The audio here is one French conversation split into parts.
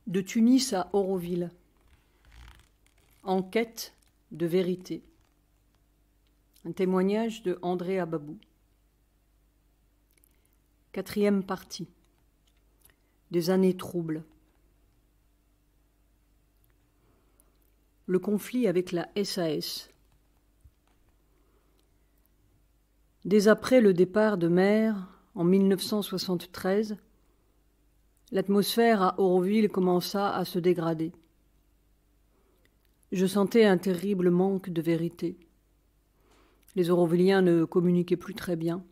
De Tunis à Auroville. En quête de vérité. Un témoignage de André Ababou. 4e partie. Des années troubles. Le conflit avec la SAS. Dès après le départ de mer, en 1973, l'atmosphère à Auroville commença à se dégrader. Je sentais un terrible manque de vérité. Les Aurovilliens ne communiquaient plus très bien.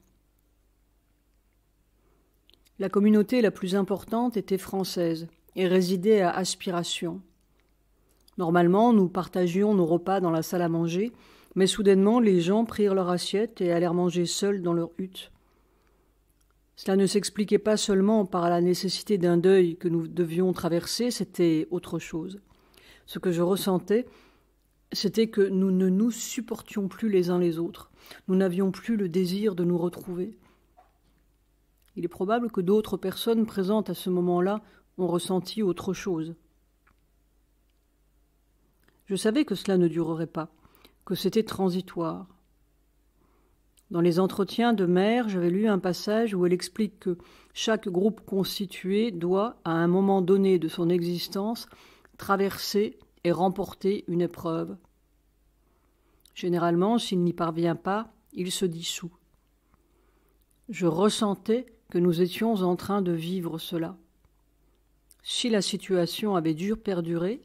La communauté la plus importante était française et résidait à Aspiration. Normalement, nous partagions nos repas dans la salle à manger, mais soudainement, les gens prirent leur assiette et allèrent manger seuls dans leur hutte. Cela ne s'expliquait pas seulement par la nécessité d'un deuil que nous devions traverser, c'était autre chose. Ce que je ressentais, c'était que nous ne nous supportions plus les uns les autres. Nous n'avions plus le désir de nous retrouver. Il est probable que d'autres personnes présentes à ce moment-là ont ressenti autre chose. Je savais que cela ne durerait pas, que c'était transitoire. Dans les entretiens de mère, j'avais lu un passage où elle explique que chaque groupe constitué doit, à un moment donné de son existence, traverser et remporter une épreuve. Généralement, s'il n'y parvient pas, il se dissout. Je ressentais que nous étions en train de vivre cela. Si la situation avait dû perdurer,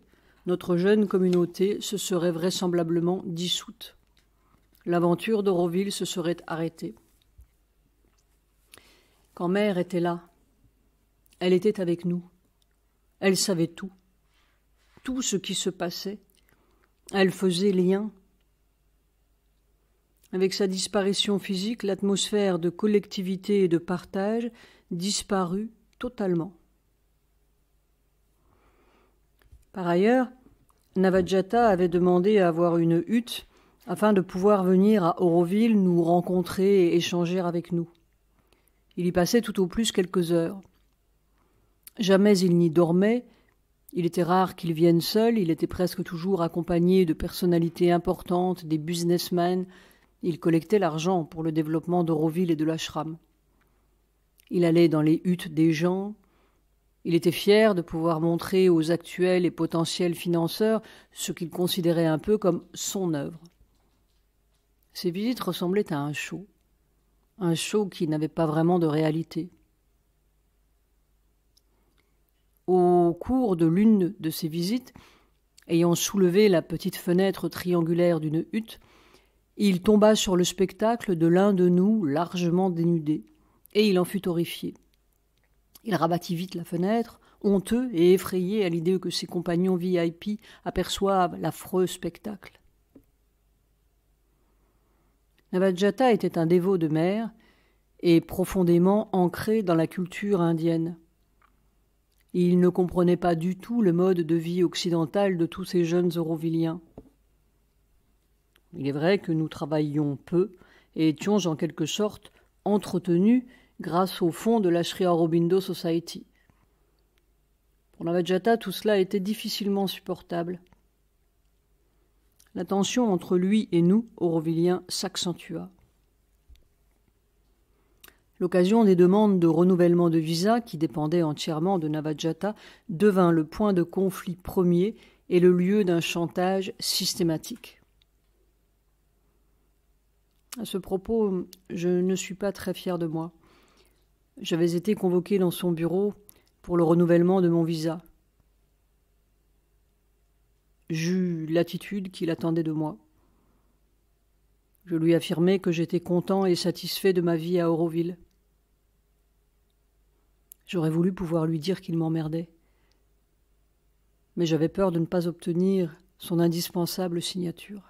notre jeune communauté se serait vraisemblablement dissoute. L'aventure d'Auroville se serait arrêtée. Quand mère était là, elle était avec nous. Elle savait tout ce qui se passait. Elle faisait lien. Avec sa disparition physique, l'atmosphère de collectivité et de partage disparut totalement. Par ailleurs, Navadjata avait demandé à avoir une hutte afin de pouvoir venir à Auroville nous rencontrer et échanger avec nous. Il y passait tout au plus quelques heures. Jamais il n'y dormait, il était rare qu'il vienne seul, il était presque toujours accompagné de personnalités importantes, des businessmen. Il collectait l'argent pour le développement d'Auroville et de l'ashram. Il allait dans les huttes des gens. Il était fier de pouvoir montrer aux actuels et potentiels financeurs ce qu'il considérait un peu comme son œuvre. Ces visites ressemblaient à un show qui n'avait pas vraiment de réalité. Au cours de l'une de ces visites, ayant soulevé la petite fenêtre triangulaire d'une hutte, il tomba sur le spectacle de l'un de nous largement dénudé, et il en fut horrifié. Il rabattit vite la fenêtre, honteux et effrayé à l'idée que ses compagnons VIP aperçoivent l'affreux spectacle. Navadjata était un dévot de mère et profondément ancré dans la culture indienne. Il ne comprenait pas du tout le mode de vie occidental de tous ces jeunes Aurovilliens. Il est vrai que nous travaillions peu et étions en quelque sorte entretenus grâce au fonds de la Sri Aurobindo Society. Pour Navadjata, tout cela était difficilement supportable. La tension entre lui et nous, Aurovilliens, s'accentua. L'occasion des demandes de renouvellement de visa, qui dépendaient entièrement de Navadjata, devint le point de conflit premier et le lieu d'un chantage systématique. À ce propos, je ne suis pas très fier de moi. J'avais été convoqué dans son bureau pour le renouvellement de mon visa. J'eus l'attitude qu'il attendait de moi. Je lui affirmai que j'étais content et satisfait de ma vie à Auroville. J'aurais voulu pouvoir lui dire qu'il m'emmerdait, mais j'avais peur de ne pas obtenir son indispensable signature.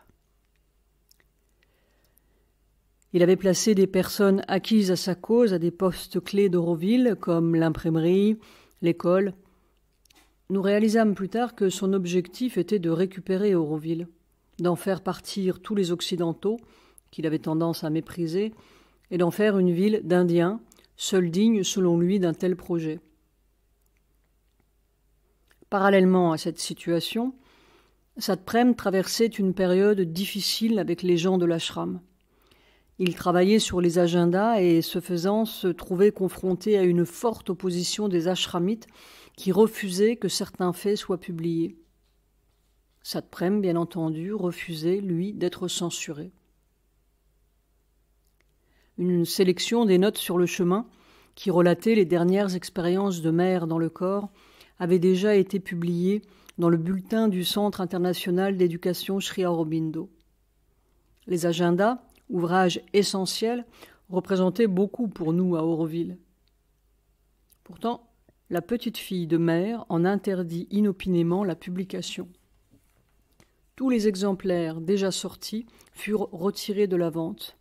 Il avait placé des personnes acquises à sa cause à des postes clés d'Auroville, comme l'imprimerie, l'école. Nous réalisâmes plus tard que son objectif était de récupérer Auroville, d'en faire partir tous les Occidentaux, qu'il avait tendance à mépriser, et d'en faire une ville d'Indiens, seule digne selon lui d'un tel projet. Parallèlement à cette situation, Satprem traversait une période difficile avec les gens de l'ashram. Il travaillait sur les agendas et, ce faisant, se trouvait confronté à une forte opposition des ashramites qui refusaient que certains faits soient publiés. Satprem, bien entendu, refusait, lui, d'être censuré. Une sélection des notes sur le chemin, qui relatait les dernières expériences de mer dans le corps, avait déjà été publiée dans le bulletin du Centre international d'éducation Sri Aurobindo. Les agendas, ouvrage essentiel, représentaient beaucoup pour nous à Auroville. Pourtant, la petite fille de mère en interdit inopinément la publication. Tous les exemplaires déjà sortis furent retirés de la vente.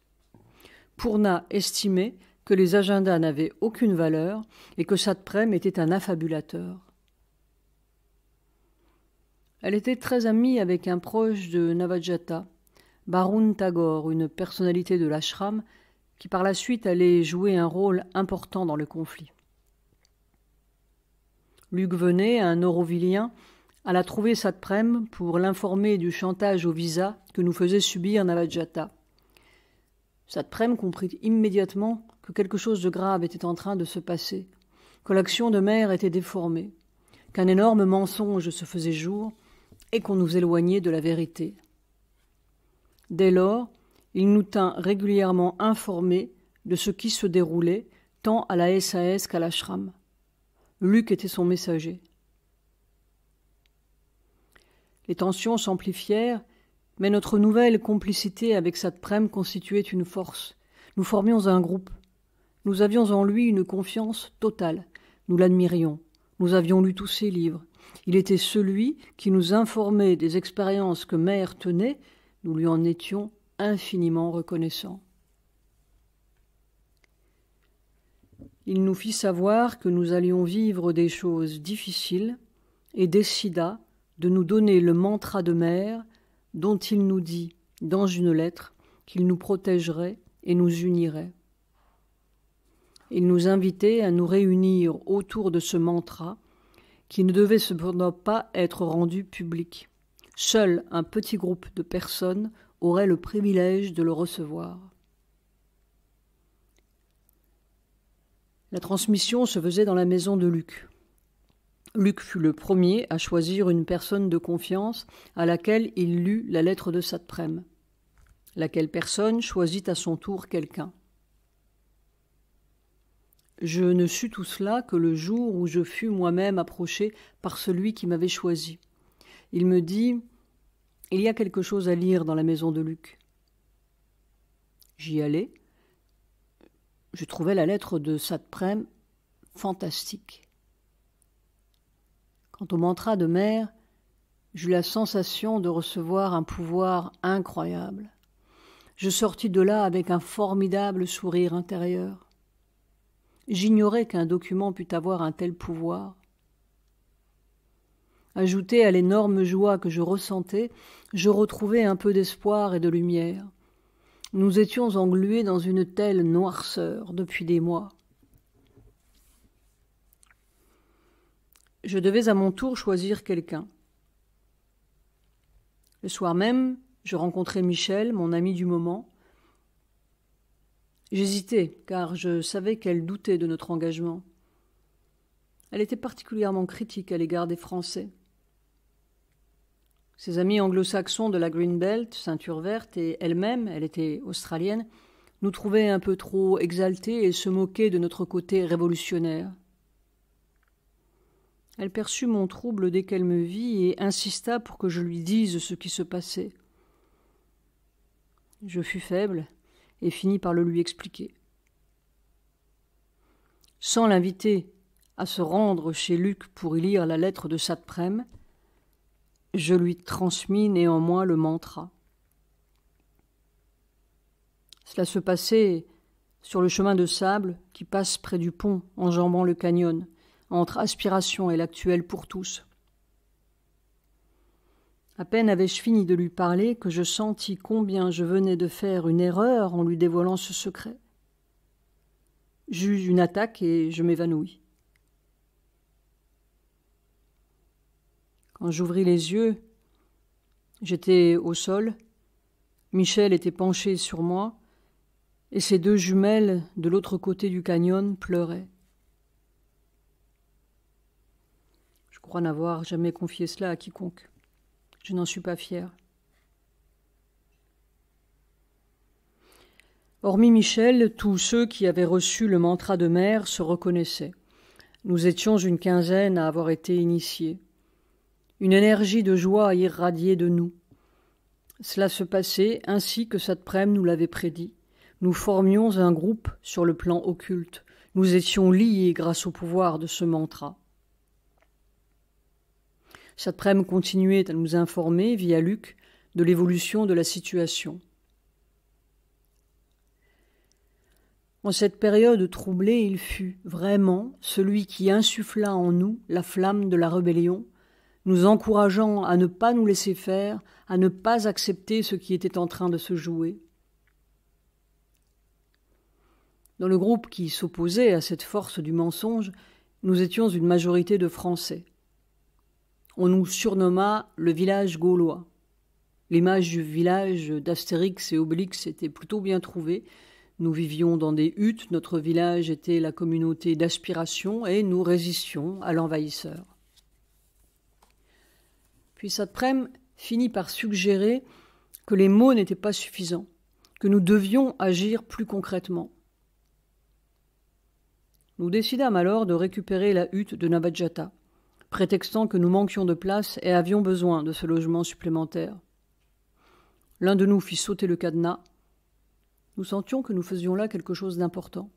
Poorna estimait que les agendas n'avaient aucune valeur et que Satprem était un affabulateur. Elle était très amie avec un proche de Navajata, Barun Tagore, une personnalité de l'ashram qui par la suite allait jouer un rôle important dans le conflit. Luc Venet, un Aurovillien, alla trouver Satprem pour l'informer du chantage au visa que nous faisait subir Navajata. Satprem comprit immédiatement que quelque chose de grave était en train de se passer, que l'action de mer était déformée, qu'un énorme mensonge se faisait jour et qu'on nous éloignait de la vérité. Dès lors, il nous tint régulièrement informés de ce qui se déroulait tant à la SAS qu'à l'ashram. Luc était son messager. Les tensions s'amplifièrent, mais notre nouvelle complicité avec Satprem constituait une force. Nous formions un groupe. Nous avions en lui une confiance totale. Nous l'admirions. Nous avions lu tous ses livres. Il était celui qui nous informait des expériences que mère tenait. Nous lui en étions infiniment reconnaissants. Il nous fit savoir que nous allions vivre des choses difficiles et décida de nous donner le mantra de mère dont il nous dit, dans une lettre, qu'il nous protégerait et nous unirait. Il nous invitait à nous réunir autour de ce mantra qui ne devait cependant pas être rendu public. Seul un petit groupe de personnes aurait le privilège de le recevoir. La transmission se faisait dans la maison de Luc. Luc fut le premier à choisir une personne de confiance à laquelle il lut la lettre de Satprem. Laquelle personne choisit à son tour quelqu'un. Je ne sus tout cela que le jour où je fus moi-même approché par celui qui m'avait choisi. Il me dit « Il y a quelque chose à lire dans la maison de Luc. » J'y allai. Je trouvais la lettre de Satprem fantastique. Quant au mantra de mère, j'eus la sensation de recevoir un pouvoir incroyable. Je sortis de là avec un formidable sourire intérieur. J'ignorais qu'un document pût avoir un tel pouvoir. Ajouté à l'énorme joie que je ressentais, je retrouvais un peu d'espoir et de lumière. Nous étions englués dans une telle noirceur depuis des mois. Je devais à mon tour choisir quelqu'un. Le soir même, je rencontrai Michel, mon ami du moment. J'hésitais, car je savais qu'elle doutait de notre engagement. Elle était particulièrement critique à l'égard des Français. Ses amis anglo-saxons de la Green Belt, ceinture verte, et elle-même, elle était australienne, nous trouvaient un peu trop exaltés et se moquaient de notre côté révolutionnaire. Elle perçut mon trouble dès qu'elle me vit et insista pour que je lui dise ce qui se passait. Je fus faible et finis par le lui expliquer. Sans l'inviter à se rendre chez Luc pour y lire la lettre de Satprem, je lui transmis néanmoins le mantra. Cela se passait sur le chemin de sable qui passe près du pont enjambant le canyon, entre Aspiration et l'actuel pour tous. À peine avais-je fini de lui parler que je sentis combien je venais de faire une erreur en lui dévoilant ce secret. J'eus une attaque et je m'évanouis. Quand j'ouvris les yeux, j'étais au sol, Michel était penché sur moi, et ses deux jumelles de l'autre côté du canyon pleuraient. Je crois n'avoir jamais confié cela à quiconque. Je n'en suis pas fière. Hormis Michel, tous ceux qui avaient reçu le mantra de mère se reconnaissaient. Nous étions une quinzaine à avoir été initiés. Une énergie de joie irradiait de nous. Cela se passait ainsi que Satprem nous l'avait prédit. Nous formions un groupe sur le plan occulte. Nous étions liés grâce au pouvoir de ce mantra. Satprem continuait à nous informer, via Luc, de l'évolution de la situation. En cette période troublée, il fut vraiment celui qui insuffla en nous la flamme de la rébellion, nous encourageant à ne pas nous laisser faire, à ne pas accepter ce qui était en train de se jouer. Dans le groupe qui s'opposait à cette force du mensonge, nous étions une majorité de Français. On nous surnomma le village gaulois. L'image du village d'Astérix et Obélix était plutôt bien trouvée. Nous vivions dans des huttes, notre village était la communauté d'aspiration et nous résistions à l'envahisseur. Puis Satprem finit par suggérer que les mots n'étaient pas suffisants, que nous devions agir plus concrètement. Nous décidâmes alors de récupérer la hutte de Navadjata, prétextant que nous manquions de place et avions besoin de ce logement supplémentaire. L'un de nous fit sauter le cadenas. Nous sentions que nous faisions là quelque chose d'important.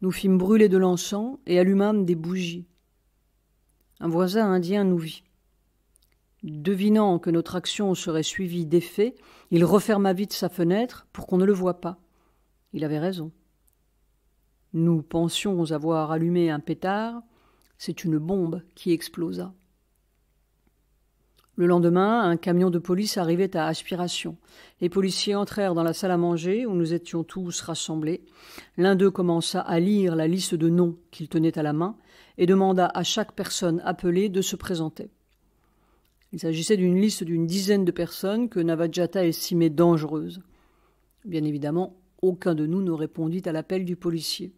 Nous fîmes brûler de l'encens et allumâmes des bougies. Un voisin indien nous vit. Devinant que notre action serait suivie d'effet, il referma vite sa fenêtre pour qu'on ne le voie pas. Il avait raison. Nous pensions avoir allumé un pétard, c'est une bombe qui explosa. Le lendemain, un camion de police arrivait à Aspiration. Les policiers entrèrent dans la salle à manger où nous étions tous rassemblés. L'un d'eux commença à lire la liste de noms qu'il tenait à la main et demanda à chaque personne appelée de se présenter. Il s'agissait d'une liste d'une dizaine de personnes que Navadjata estimait dangereuses. Bien évidemment, aucun de nous ne répondit à l'appel du policier.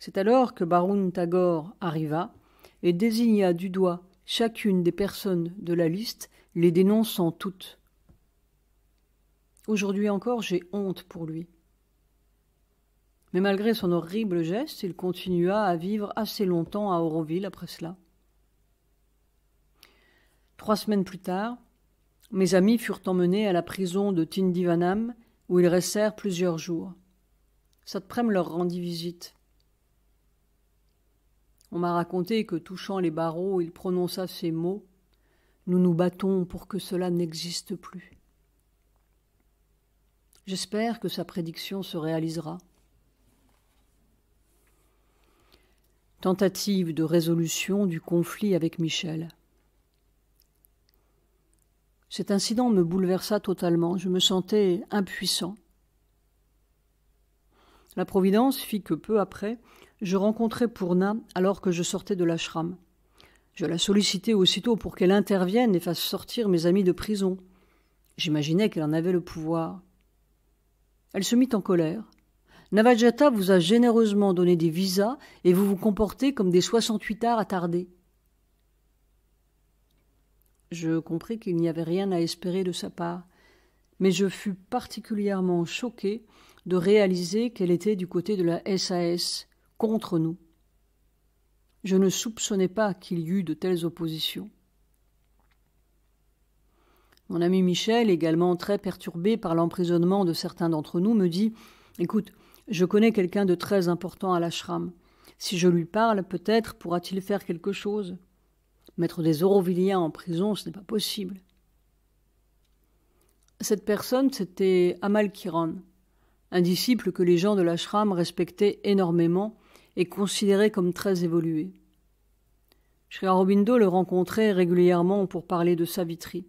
C'est alors que Barun Tagore arriva et désigna du doigt chacune des personnes de la liste, les dénonçant toutes. Aujourd'hui encore, j'ai honte pour lui. Mais malgré son horrible geste, il continua à vivre assez longtemps à Auroville après cela. 3 semaines plus tard, mes amis furent emmenés à la prison de Tindivanam, où ils restèrent plusieurs jours. Satprem leur rendit visite. On m'a raconté que, touchant les barreaux, il prononça ces mots « Nous nous battons pour que cela n'existe plus ». J'espère que sa prédiction se réalisera. Tentative de résolution du conflit avec Michel. Cet incident me bouleversa totalement. Je me sentais impuissant. La Providence fit que peu après, je rencontrai Pourna alors que je sortais de l'ashram. Je la sollicitai aussitôt pour qu'elle intervienne et fasse sortir mes amis de prison. J'imaginais qu'elle en avait le pouvoir. Elle se mit en colère. Navadjata vous a généreusement donné des visas et vous vous comportez comme des 68ards attardés. Je compris qu'il n'y avait rien à espérer de sa part, mais je fus particulièrement choqué de réaliser qu'elle était du côté de la SAS, contre nous. Je ne soupçonnais pas qu'il y eût de telles oppositions. Mon ami Michel, également très perturbé par l'emprisonnement de certains d'entre nous, me dit « Écoute, je connais quelqu'un de très important à l'ashram. Si je lui parle, peut-être pourra-t-il faire quelque chose. Mettre des Aurovilliens en prison, ce n'est pas possible. » Cette personne, c'était Amal Kiran, un disciple que les gens de l'ashram respectaient énormément et considéraient comme très évolué. Sri Aurobindo le rencontrait régulièrement pour parler de Savitri.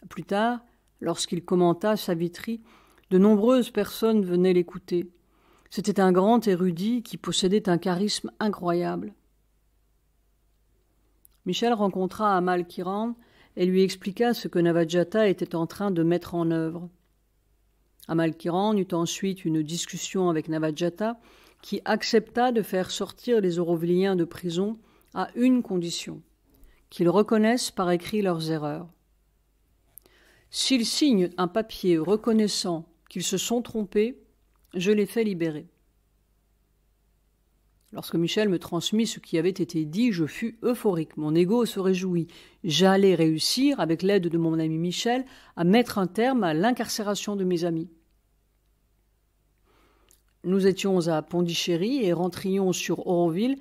Plus tard, lorsqu'il commenta Savitri, de nombreuses personnes venaient l'écouter. C'était un grand érudit qui possédait un charisme incroyable. Michel rencontra Amal Kiran et lui expliqua ce que Navajata était en train de mettre en œuvre. Amal Kiran eut ensuite une discussion avec Navajata qui accepta de faire sortir les Auroviliens de prison à une condition, qu'ils reconnaissent par écrit leurs erreurs. S'ils signent un papier reconnaissant qu'ils se sont trompés, je les fais libérer. Lorsque Michel me transmit ce qui avait été dit, je fus euphorique. Mon ego se réjouit. J'allais réussir, avec l'aide de mon ami Michel, à mettre un terme à l'incarcération de mes amis. Nous étions à Pondichéry et rentrions sur Auroville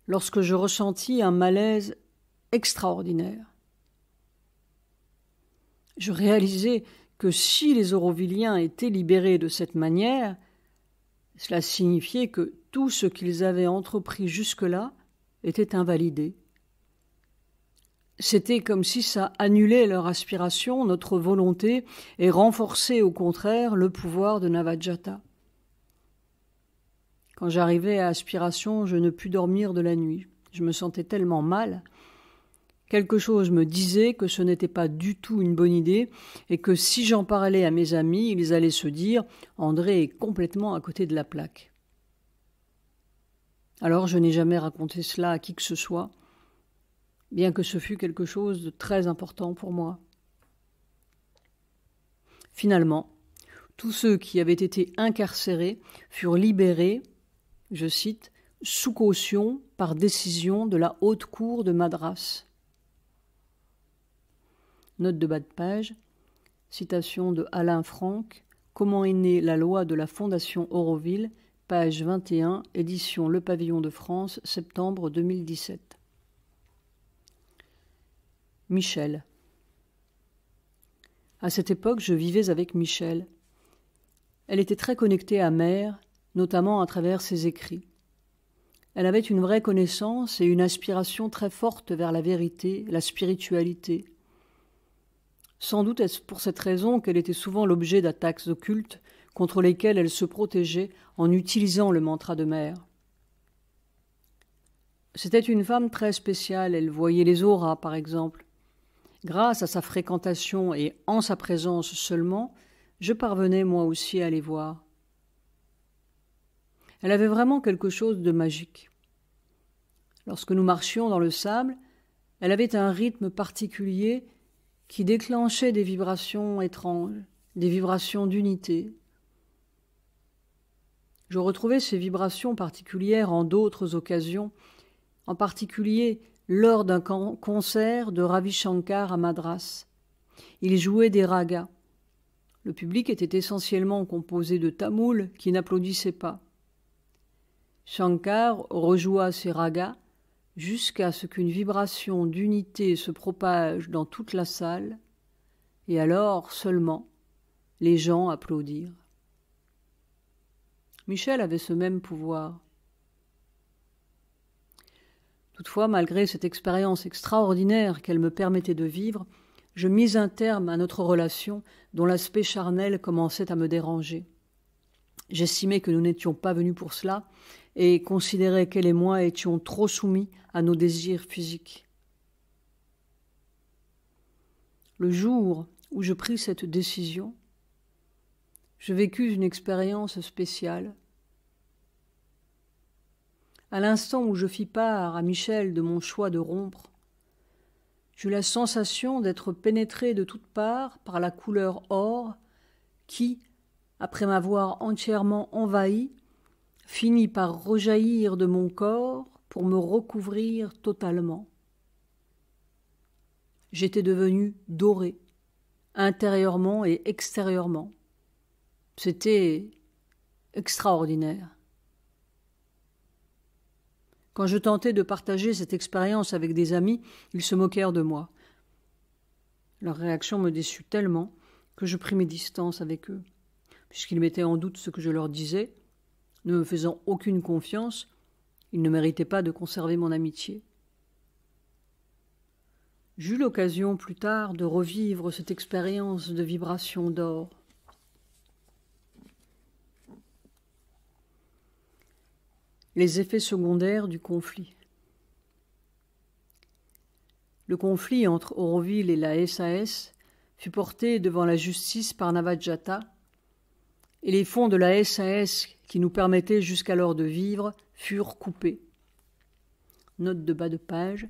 lorsque je ressentis un malaise extraordinaire. Je réalisais que si les Auroviliens étaient libérés de cette manière, cela signifiait que tout ce qu'ils avaient entrepris jusque-là était invalidé. C'était comme si ça annulait leur aspiration, notre volonté, et renforçait au contraire le pouvoir de Navajata. Quand j'arrivais à Aspiration, je ne pus dormir de la nuit. Je me sentais tellement mal. Quelque chose me disait que ce n'était pas du tout une bonne idée et que si j'en parlais à mes amis, ils allaient se dire « André est complètement à côté de la plaque ». Alors je n'ai jamais raconté cela à qui que ce soit, bien que ce fût quelque chose de très important pour moi. Finalement, tous ceux qui avaient été incarcérés furent libérés, je cite, « sous caution par décision de la Haute Cour de Madras ». Note de bas de page, citation de Alain Franck, Comment est née la loi de la Fondation Auroville, page 21, édition Le Pavillon de France, septembre 2017. Michel. À cette époque, je vivais avec Michel. Elle était très connectée à Mère, notamment à travers ses écrits. Elle avait une vraie connaissance et une aspiration très forte vers la vérité, la spiritualité. Sans doute est-ce pour cette raison qu'elle était souvent l'objet d'attaques occultes contre lesquelles elle se protégeait en utilisant le mantra de Mère. C'était une femme très spéciale, elle voyait les auras par exemple. Grâce à sa fréquentation et en sa présence seulement, je parvenais moi aussi à les voir. Elle avait vraiment quelque chose de magique. Lorsque nous marchions dans le sable, elle avait un rythme particulier qui déclenchait des vibrations étranges, des vibrations d'unité. Je retrouvais ces vibrations particulières en d'autres occasions, en particulier lors d'un concert de Ravi Shankar à Madras. Il jouait des ragas. Le public était essentiellement composé de Tamouls qui n'applaudissaient pas. Shankar rejoua ces ragas jusqu'à ce qu'une vibration d'unité se propage dans toute la salle, et alors seulement les gens applaudirent. Michel avait ce même pouvoir. Toutefois, malgré cette expérience extraordinaire qu'elle me permettait de vivre, je mis un terme à notre relation dont l'aspect charnel commençait à me déranger. J'estimais que nous n'étions pas venus pour cela et considérais qu'elle et moi étions trop soumis à nos désirs physiques. Le jour où je pris cette décision, je vécus une expérience spéciale. À l'instant où je fis part à Michel de mon choix de rompre, j'eus la sensation d'être pénétré de toutes parts par la couleur or qui, après m'avoir entièrement envahi, finit par rejaillir de mon corps pour me recouvrir totalement. J'étais devenu doré, intérieurement et extérieurement. C'était extraordinaire. Quand je tentais de partager cette expérience avec des amis, ils se moquèrent de moi. Leur réaction me déçut tellement que je pris mes distances avec eux. Puisqu'ils mettaient en doute ce que je leur disais, ne me faisant aucune confiance, ils ne méritaient pas de conserver mon amitié. J'eus l'occasion plus tard de revivre cette expérience de vibration d'or. Les effets secondaires du conflit. le conflit entre Auroville et la SAS fut porté devant la justice par Navajata, et les fonds de la SAS qui nous permettaient jusqu'alors de vivre furent coupés. Note de bas de page.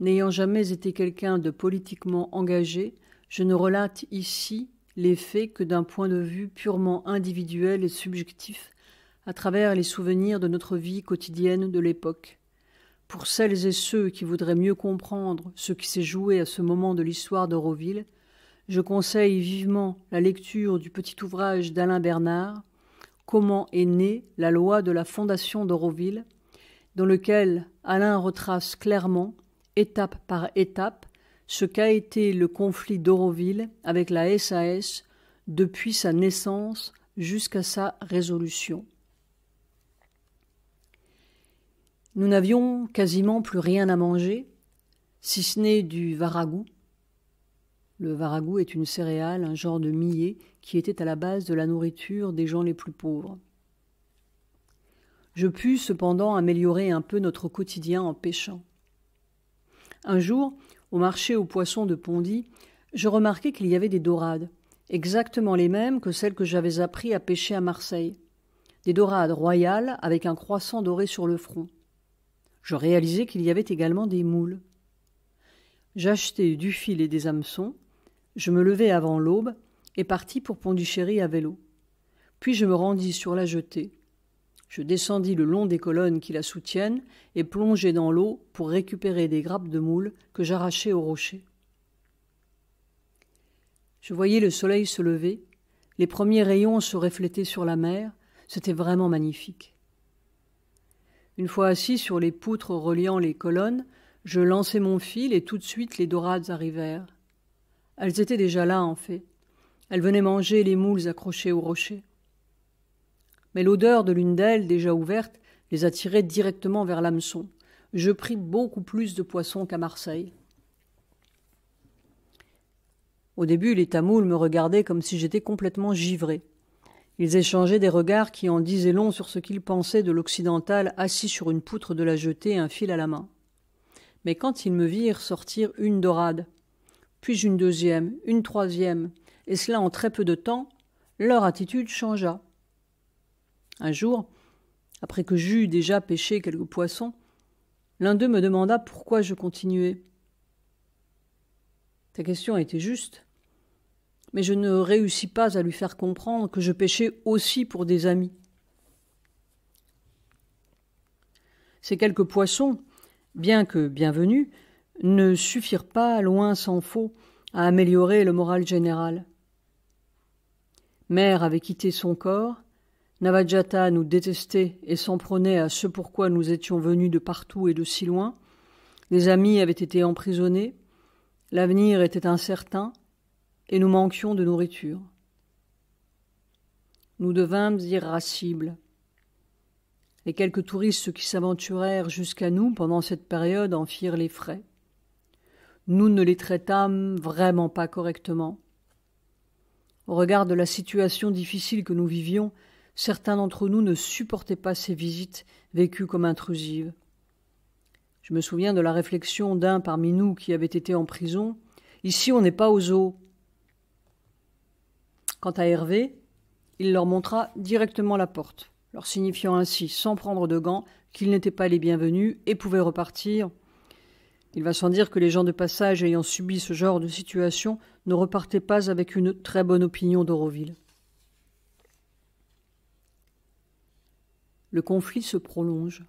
N'ayant jamais été quelqu'un de politiquement engagé, je ne relate ici les faits que d'un point de vue purement individuel et subjectif, à travers les souvenirs de notre vie quotidienne de l'époque. Pour celles et ceux qui voudraient mieux comprendre ce qui s'est joué à ce moment de l'histoire d'Auroville, je conseille vivement la lecture du petit ouvrage d'Alain Bernard, « Comment est née la loi de la fondation d'Auroville », dans lequel Alain retrace clairement, étape par étape, ce qu'a été le conflit d'Auroville avec la SAS depuis sa naissance jusqu'à sa résolution. Nous n'avions quasiment plus rien à manger, si ce n'est du varagou. Le varagou est une céréale, un genre de millet qui était à la base de la nourriture des gens les plus pauvres. Je pus cependant améliorer un peu notre quotidien en pêchant. Un jour, au marché aux poissons de Pondy, je remarquai qu'il y avait des dorades, exactement les mêmes que celles que j'avais appris à pêcher à Marseille. Des dorades royales avec un croissant doré sur le front. Je réalisai qu'il y avait également des moules. J'achetai du fil et des hameçons, je me levai avant l'aube et partis pour Pondichéry à vélo. Puis je me rendis sur la jetée. Je descendis le long des colonnes qui la soutiennent et plongeai dans l'eau pour récupérer des grappes de moules que j'arrachai au rocher. Je voyais le soleil se lever, les premiers rayons se reflétaient sur la mer, c'était vraiment magnifique. Une fois assis sur les poutres reliant les colonnes, je lançai mon fil et tout de suite les dorades arrivèrent. Elles étaient déjà là, en fait. Elles venaient manger les moules accrochés au rocher. Mais l'odeur de l'une d'elles, déjà ouverte, les attirait directement vers l'hameçon. Je pris beaucoup plus de poissons qu'à Marseille. Au début, les tamouls me regardaient comme si j'étais complètement givré. Ils échangeaient des regards qui en disaient long sur ce qu'ils pensaient de l'occidental assis sur une poutre de la jetée, un fil à la main. Mais quand ils me virent sortir une dorade, puis une deuxième, une troisième, et cela en très peu de temps, leur attitude changea. Un jour, après que j'eus déjà pêché quelques poissons, l'un d'eux me demanda pourquoi je continuais. Ta question était juste, mais je ne réussis pas à lui faire comprendre que je pêchais aussi pour des amis. Ces quelques poissons, bien que bienvenus, ne suffirent pas, loin s'en faut, à améliorer le moral général. Mère avait quitté son corps, Navajata nous détestait et s'en prenait à ce pourquoi nous étions venus de partout et de si loin, les amis avaient été emprisonnés, l'avenir était incertain, et nous manquions de nourriture. Nous devînmes irascibles. Les quelques touristes qui s'aventurèrent jusqu'à nous pendant cette période en firent les frais. Nous ne les traitâmes vraiment pas correctement. Au regard de la situation difficile que nous vivions, certains d'entre nous ne supportaient pas ces visites vécues comme intrusives. Je me souviens de la réflexion d'un parmi nous qui avait été en prison. « Ici, on n'est pas au zoo. » Quant à Hervé, il leur montra directement la porte, leur signifiant ainsi, sans prendre de gants, qu'ils n'étaient pas les bienvenus et pouvaient repartir. Il va sans dire que les gens de passage ayant subi ce genre de situation ne repartaient pas avec une très bonne opinion d'Auroville. Le conflit se prolonge.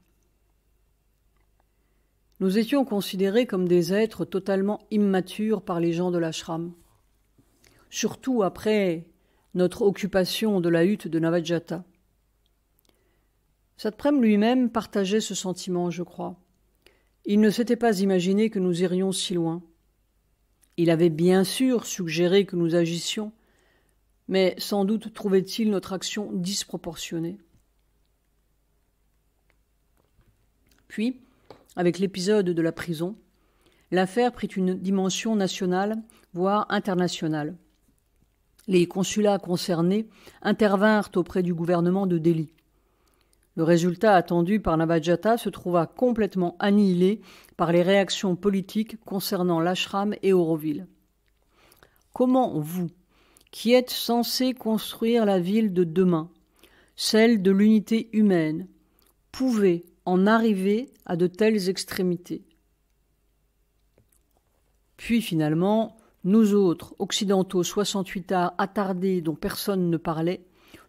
Nous étions considérés comme des êtres totalement immatures par les gens de l'ashram. Surtout après notre occupation de la hutte de Navajata. Satprem lui-même partageait ce sentiment, je crois. Il ne s'était pas imaginé que nous irions si loin. Il avait bien sûr suggéré que nous agissions, mais sans doute trouvait-il notre action disproportionnée. Puis, avec l'épisode de la prison, l'affaire prit une dimension nationale, voire internationale. Les consulats concernés intervinrent auprès du gouvernement de Delhi. Le résultat attendu par Navajata se trouva complètement annihilé par les réactions politiques concernant l'ashram et Auroville. Comment vous, qui êtes censés construire la ville de demain, celle de l'unité humaine, pouvez en arriver à de telles extrémités? Puis finalement, nous autres, occidentaux 68ards attardés dont personne ne parlait,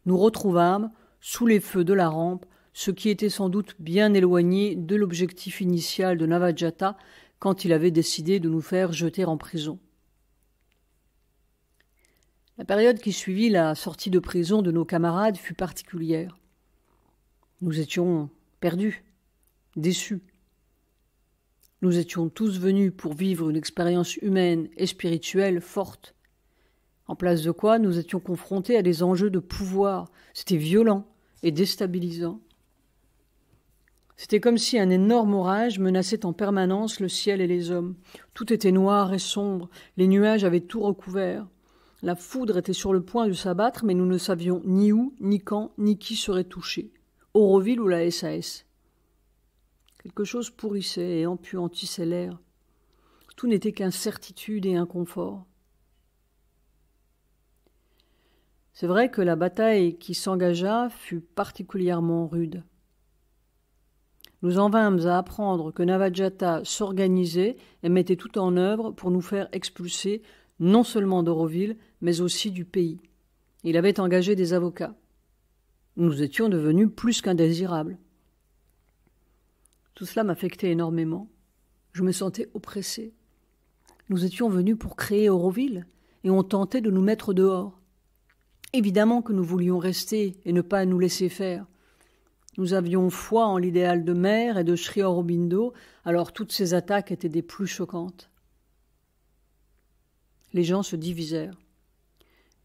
nous retrouvâmes, sous les feux de la rampe, ce qui était sans doute bien éloigné de l'objectif initial de Navajata quand il avait décidé de nous faire jeter en prison. La période qui suivit la sortie de prison de nos camarades fut particulière. Nous étions perdus, déçus. Nous étions tous venus pour vivre une expérience humaine et spirituelle forte. En place de quoi, nous étions confrontés à des enjeux de pouvoir. C'était violent et déstabilisant. C'était comme si un énorme orage menaçait en permanence le ciel et les hommes. Tout était noir et sombre, les nuages avaient tout recouvert. La foudre était sur le point de s'abattre, mais nous ne savions ni où, ni quand, ni qui serait touché. Auroville ou la SAS. Quelque chose pourrissait et empuantissait l'air. Tout n'était qu'incertitude et inconfort. C'est vrai que la bataille qui s'engagea fut particulièrement rude. Nous en vînmes à apprendre que Navajata s'organisait et mettait tout en œuvre pour nous faire expulser non seulement d'Auroville, mais aussi du pays. Il avait engagé des avocats. Nous étions devenus plus qu'indésirables. Tout cela m'affectait énormément. Je me sentais oppressée. Nous étions venus pour créer Auroville et on tentait de nous mettre dehors. Évidemment que nous voulions rester et ne pas nous laisser faire. Nous avions foi en l'idéal de Mère et de Sri Aurobindo, alors toutes ces attaques étaient des plus choquantes. Les gens se divisèrent.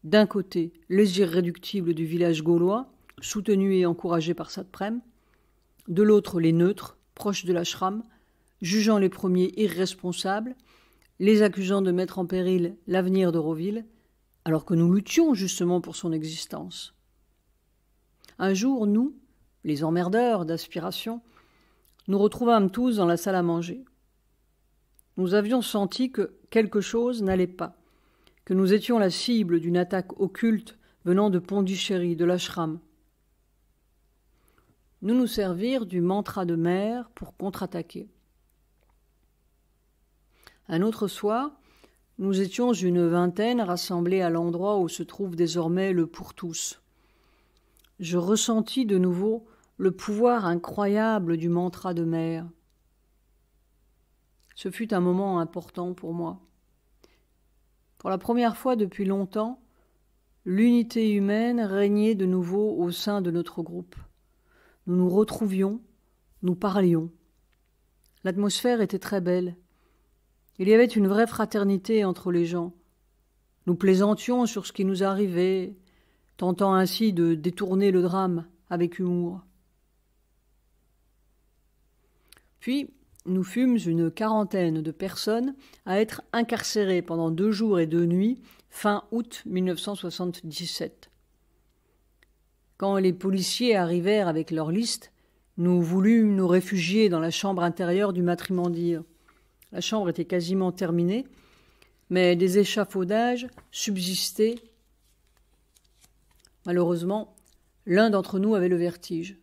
D'un côté, les irréductibles du village gaulois, soutenus et encouragés par Satprem, de l'autre les neutres, proches de l'ashram, jugeant les premiers irresponsables, les accusant de mettre en péril l'avenir d'Auroville, alors que nous luttions justement pour son existence. Un jour, nous, les emmerdeurs d'aspiration, nous retrouvâmes tous dans la salle à manger. Nous avions senti que quelque chose n'allait pas, que nous étions la cible d'une attaque occulte venant de Pondichéry, de l'ashram. Nous nous servirent du mantra de Mère pour contre-attaquer. Un autre soir, nous étions une vingtaine rassemblés à l'endroit où se trouve désormais le Pour tous. Je ressentis de nouveau le pouvoir incroyable du mantra de Mère. Ce fut un moment important pour moi. Pour la première fois depuis longtemps, l'unité humaine régnait de nouveau au sein de notre groupe. Nous nous retrouvions, nous parlions. L'atmosphère était très belle. Il y avait une vraie fraternité entre les gens. Nous plaisantions sur ce qui nous arrivait, tentant ainsi de détourner le drame avec humour. Puis, nous fûmes une quarantaine de personnes à être incarcérées pendant 2 jours et 2 nuits, fin août 1977. Quand les policiers arrivèrent avec leur liste, nous voulûmes nous réfugier dans la chambre intérieure du matrimondir. La chambre était quasiment terminée, mais des échafaudages subsistaient. Malheureusement, l'un d'entre nous avait le vertige.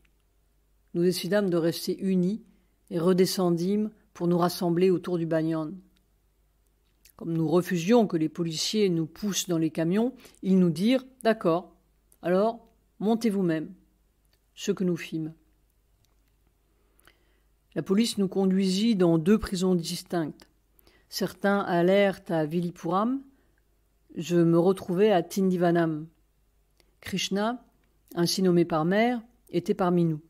Nous décidâmes de rester unis et redescendîmes pour nous rassembler autour du banyan. Comme nous refusions que les policiers nous poussent dans les camions, ils nous dirent « D'accord, alors montez vous-même », ce que nous fîmes. La police nous conduisit dans 2 prisons distinctes. Certains allèrent à Villipuram, je me retrouvai à Tindivanam. Krishna, ainsi nommé par Mère, était parmi nous.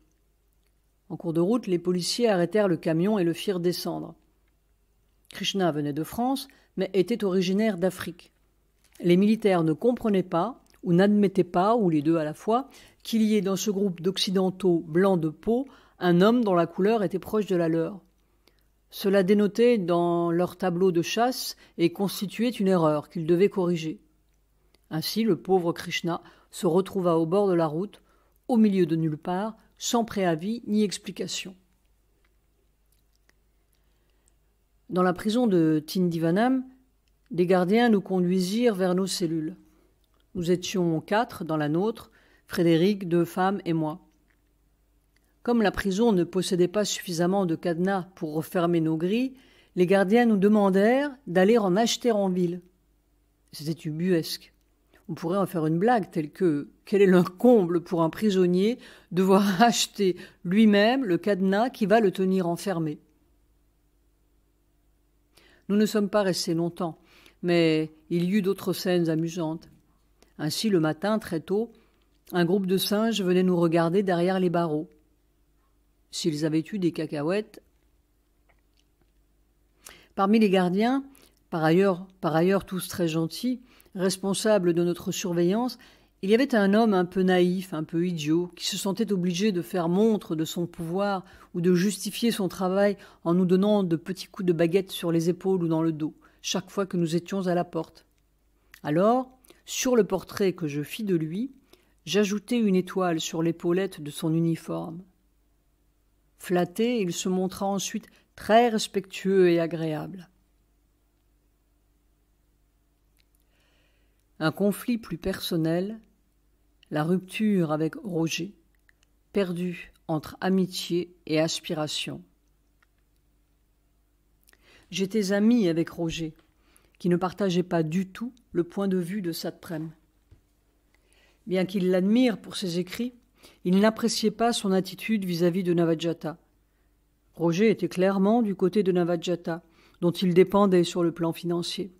En cours de route, les policiers arrêtèrent le camion et le firent descendre. Krishna venait de France, mais était originaire d'Afrique. Les militaires ne comprenaient pas, ou n'admettaient pas, ou les deux à la fois, qu'il y ait dans ce groupe d'occidentaux blancs de peau un homme dont la couleur était proche de la leur. Cela dénotait dans leur tableau de chasse et constituait une erreur qu'ils devaient corriger. Ainsi, le pauvre Krishna se retrouva au bord de la route, au milieu de nulle part, sans préavis ni explication. Dans la prison de Tindivanam, des gardiens nous conduisirent vers nos cellules. Nous étions 4 dans la nôtre, Frédéric, 2 femmes et moi. Comme la prison ne possédait pas suffisamment de cadenas pour refermer nos grilles, les gardiens nous demandèrent d'aller en acheter en ville. C'était ubuesque. On pourrait en faire une blague telle que « Quel est le comble pour un prisonnier devoir acheter lui-même le cadenas qui va le tenir enfermé ?» Nous ne sommes pas restés longtemps, mais il y eut d'autres scènes amusantes. Ainsi, le matin, très tôt, un groupe de singes venait nous regarder derrière les barreaux. S'ils avaient eu des cacahuètes. Parmi les gardiens, par ailleurs tous très gentils, responsables de notre surveillance, il y avait un homme un peu naïf, un peu idiot, qui se sentait obligé de faire montre de son pouvoir ou de justifier son travail en nous donnant de petits coups de baguette sur les épaules ou dans le dos, chaque fois que nous étions à la porte. Alors, sur le portrait que je fis de lui, j'ajoutai une étoile sur l'épaulette de son uniforme. Flatté, il se montra ensuite très respectueux et agréable. Un conflit plus personnel, la rupture avec Roger, perdue entre amitié et aspiration. J'étais amie avec Roger, qui ne partageait pas du tout le point de vue de Satprem. Bien qu'il l'admire pour ses écrits, il n'appréciait pas son attitude vis-à-vis de Navajata. Roger était clairement du côté de Navajata, dont il dépendait sur le plan financier.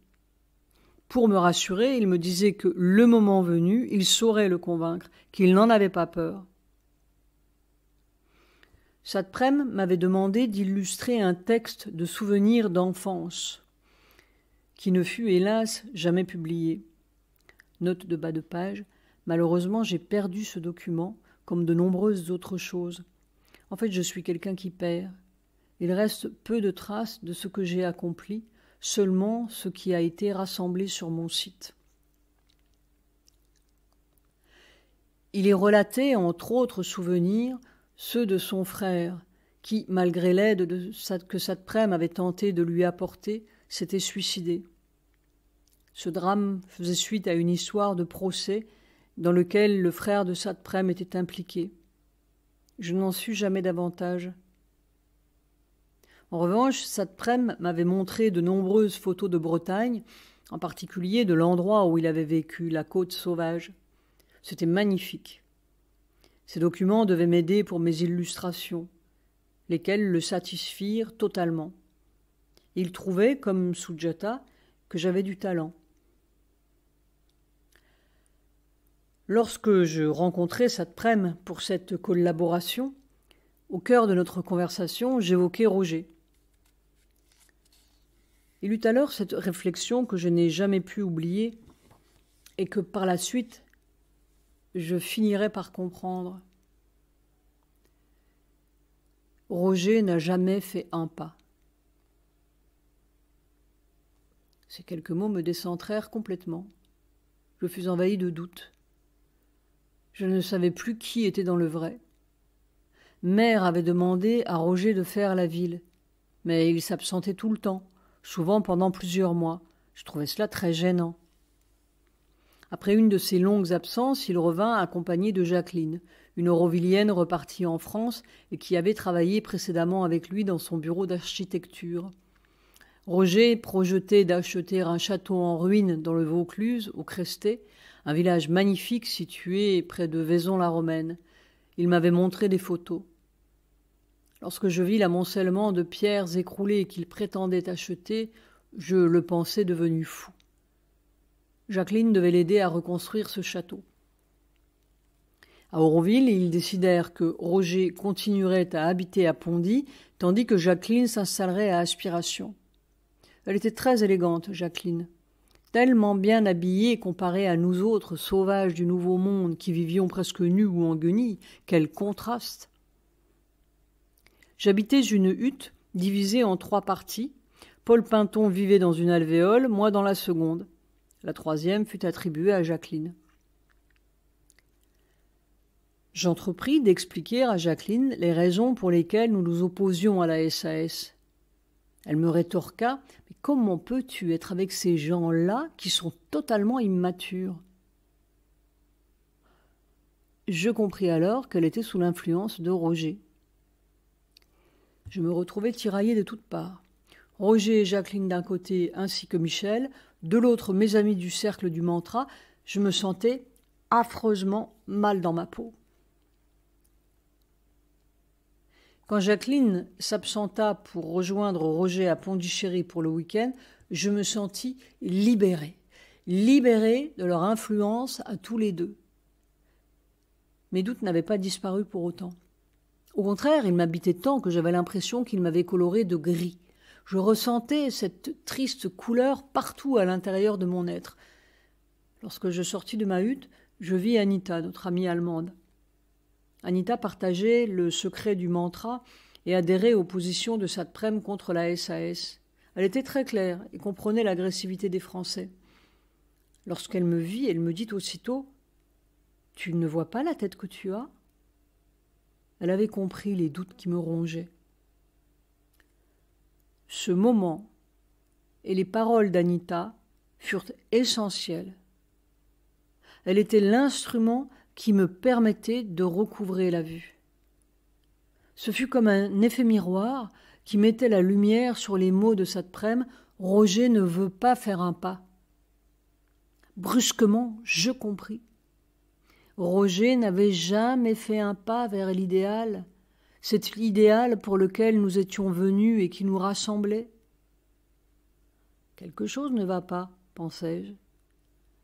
Pour me rassurer, il me disait que, le moment venu, il saurait le convaincre, qu'il n'en avait pas peur. Satprem m'avait demandé d'illustrer un texte de souvenirs d'enfance, qui ne fut, hélas, jamais publié. Note de bas de page, malheureusement, j'ai perdu ce document, comme de nombreuses autres choses. En fait, je suis quelqu'un qui perd. Il reste peu de traces de ce que j'ai accompli, seulement ce qui a été rassemblé sur mon site. Il est relaté, entre autres souvenirs, ceux de son frère, qui, malgré l'aide que Satprem avait tenté de lui apporter, s'était suicidé. Ce drame faisait suite à une histoire de procès dans lequel le frère de Satprem était impliqué. Je n'en sus jamais davantage. En revanche, Satprem m'avait montré de nombreuses photos de Bretagne, en particulier de l'endroit où il avait vécu, la côte sauvage. C'était magnifique. Ces documents devaient m'aider pour mes illustrations, lesquelles le satisfirent totalement. Il trouvait, comme Sujata, que j'avais du talent. Lorsque je rencontrai Satprem pour cette collaboration, au cœur de notre conversation, j'évoquai Roger. Il eut alors cette réflexion que je n'ai jamais pu oublier et que par la suite, je finirai par comprendre. Roger n'a jamais fait un pas. Ces quelques mots me décentrèrent complètement. Je fus envahi de doutes. Je ne savais plus qui était dans le vrai. Mère avait demandé à Roger de faire la ville, mais il s'absentait tout le temps, souvent pendant plusieurs mois. Je trouvais cela très gênant. Après une de ces longues absences, il revint accompagné de Jacqueline, une Aurovilienne repartie en France et qui avait travaillé précédemment avec lui dans son bureau d'architecture. Roger projetait d'acheter un château en ruine dans le Vaucluse, au Crestet, un village magnifique situé près de Vaison-la-Romaine. Il m'avait montré des photos. Lorsque je vis l'amoncellement de pierres écroulées qu'il prétendait acheter, je le pensais devenu fou. Jacqueline devait l'aider à reconstruire ce château. À Auroville, ils décidèrent que Roger continuerait à habiter à Pondy, tandis que Jacqueline s'installerait à Aspiration. Elle était très élégante, Jacqueline, tellement bien habillée comparée à nous autres sauvages du Nouveau Monde qui vivions presque nus ou en guenilles. Quel contraste! J'habitais une hutte divisée en 3 parties. Paul Pinton vivait dans une alvéole, moi dans la seconde. La 3e fut attribuée à Jacqueline. J'entrepris d'expliquer à Jacqueline les raisons pour lesquelles nous nous opposions à la SAS. Elle me rétorqua « Mais comment peux-tu être avec ces gens-là qui sont totalement immatures ?» Je compris alors qu'elle était sous l'influence de Roger. Je me retrouvais tiraillé de toutes parts. Roger et Jacqueline d'un côté, ainsi que Michel, de l'autre mes amis du cercle du mantra, je me sentais affreusement mal dans ma peau. Quand Jacqueline s'absenta pour rejoindre Roger à Pondichéry pour le week-end, je me sentis libérée de leur influence à tous les deux. Mes doutes n'avaient pas disparu pour autant. Au contraire, ils m'habitaient tant que j'avais l'impression qu'ils m'avaient coloré de gris. Je ressentais cette triste couleur partout à l'intérieur de mon être. Lorsque je sortis de ma hutte, je vis Anita, notre amie allemande. Anita partageait le secret du mantra et adhérait aux positions de Satprem contre la SAS. Elle était très claire et comprenait l'agressivité des Français. Lorsqu'elle me vit, elle me dit aussitôt « Tu ne vois pas la tête que tu as ?» Elle avait compris les doutes qui me rongeaient. Ce moment et les paroles d'Anita furent essentielles. Elle était l'instrument qui me permettait de recouvrer la vue. Ce fut comme un effet miroir qui mettait la lumière sur les mots de Satprem « Roger ne veut pas faire un pas ». Brusquement, je compris. Roger n'avait jamais fait un pas vers l'idéal, cet idéal pour lequel nous étions venus et qui nous rassemblait. Quelque chose ne va pas, pensai-je.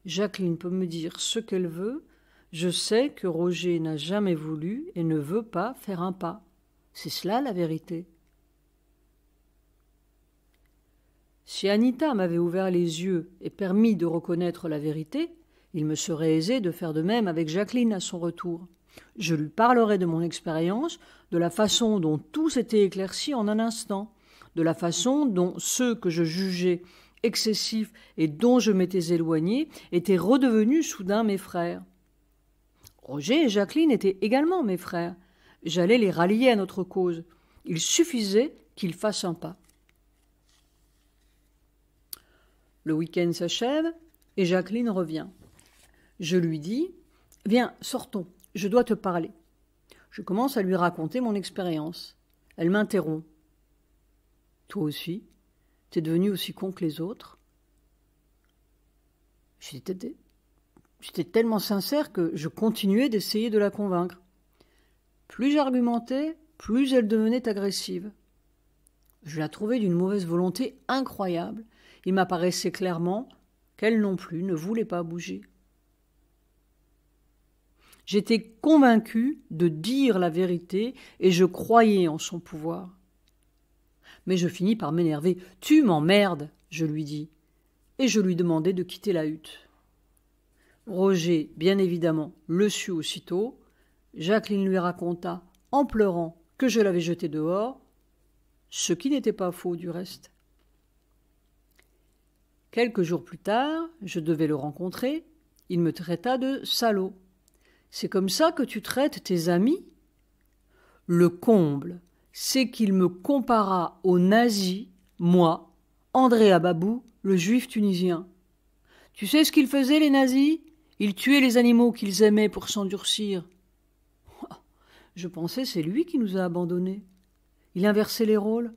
Jacqueline peut me dire ce qu'elle veut. Je sais que Roger n'a jamais voulu et ne veut pas faire un pas. C'est cela la vérité. Si Anita m'avait ouvert les yeux et permis de reconnaître la vérité, il me serait aisé de faire de même avec Jacqueline à son retour. Je lui parlerais de mon expérience, de la façon dont tout s'était éclairci en un instant, de la façon dont ceux que je jugeais excessifs et dont je m'étais éloigné étaient redevenus soudain mes frères. Roger et Jacqueline étaient également mes frères. J'allais les rallier à notre cause. Il suffisait qu'ils fassent un pas. Le week-end s'achève et Jacqueline revient. Je lui dis « Viens, sortons, je dois te parler ». Je commence à lui raconter mon expérience. Elle m'interrompt. « Toi aussi, t'es devenu aussi con que les autres ?» J'étais tellement sincère que je continuais d'essayer de la convaincre. Plus j'argumentais, plus elle devenait agressive. Je la trouvais d'une mauvaise volonté incroyable. Il m'apparaissait clairement qu'elle non plus ne voulait pas bouger. J'étais convaincue de dire la vérité et je croyais en son pouvoir. Mais je finis par m'énerver. « Tu m'emmerdes !» je lui dis, et je lui demandai de quitter la hutte. Roger, bien évidemment, le sut aussitôt. Jacqueline lui raconta, en pleurant, que je l'avais jeté dehors, ce qui n'était pas faux du reste. Quelques jours plus tard, je devais le rencontrer. Il me traita de salaud. « C'est comme ça que tu traites tes amis ?» Le comble, c'est qu'il me compara aux nazis, moi, Andrea Babou, le juif tunisien. Tu sais ce qu'ils faisaient, les nazis ? Ils tuaient les animaux qu'ils aimaient pour s'endurcir. Je pensais c'est lui qui nous a abandonnés. Il inversait les rôles.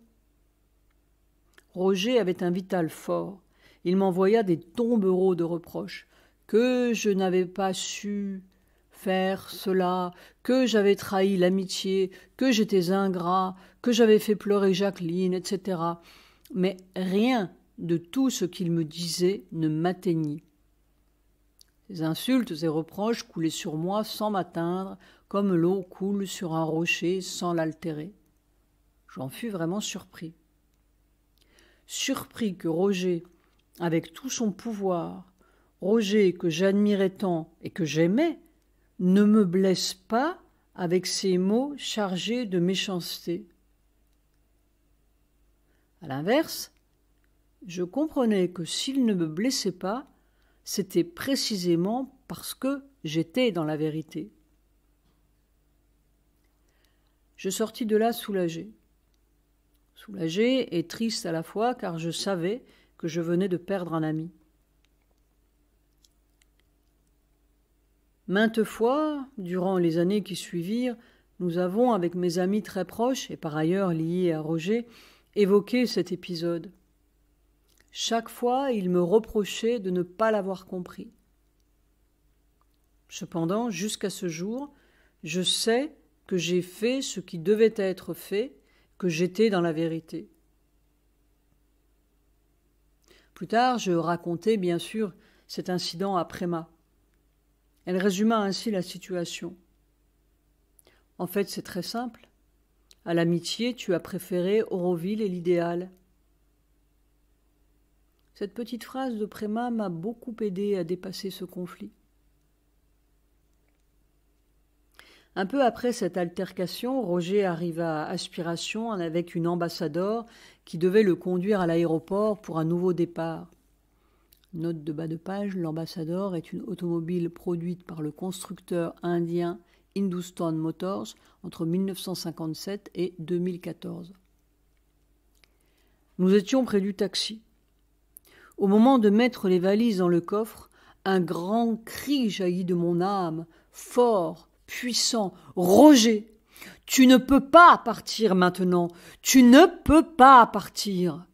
Roger avait un vital fort. Il m'envoya des tombereaux de reproches. Que je n'avais pas su faire cela, que j'avais trahi l'amitié, que j'étais ingrat, que j'avais fait pleurer Jacqueline, etc. Mais rien de tout ce qu'il me disait ne m'atteignit. Ces insultes et reproches coulaient sur moi sans m'atteindre, comme l'eau coule sur un rocher sans l'altérer. J'en fus vraiment surpris. Surpris que Roger, avec tout son pouvoir, Roger que j'admirais tant et que j'aimais, ne me blesse pas avec ces mots chargés de méchanceté. À l'inverse, je comprenais que s'il ne me blessait pas, c'était précisément parce que j'étais dans la vérité. Je sortis de là soulagé. Soulagé et triste à la fois, car je savais que je venais de perdre un ami. Maintes fois, durant les années qui suivirent, nous avons, avec mes amis très proches et par ailleurs liés à Roger, évoqué cet épisode. Chaque fois, il me reprochait de ne pas l'avoir compris. Cependant, jusqu'à ce jour, je sais que j'ai fait ce qui devait être fait, que j'étais dans la vérité. Plus tard, je racontai bien sûr cet incident à Préma. Elle résuma ainsi la situation. En fait, c'est très simple. À l'amitié, tu as préféré Auroville et l'idéal. Cette petite phrase de Préma m'a beaucoup aidé à dépasser ce conflit. Un peu après cette altercation, Roger arriva à Aspiration avec une ambassadeur qui devait le conduire à l'aéroport pour un nouveau départ. Note de bas de page, l'ambassadeur est une automobile produite par le constructeur indien Hindustan Motors entre 1957 et 2014. Nous étions près du taxi. Au moment de mettre les valises dans le coffre, un grand cri jaillit de mon âme, fort, puissant. « Roger, tu ne peux pas partir maintenant, tu ne peux pas partir !»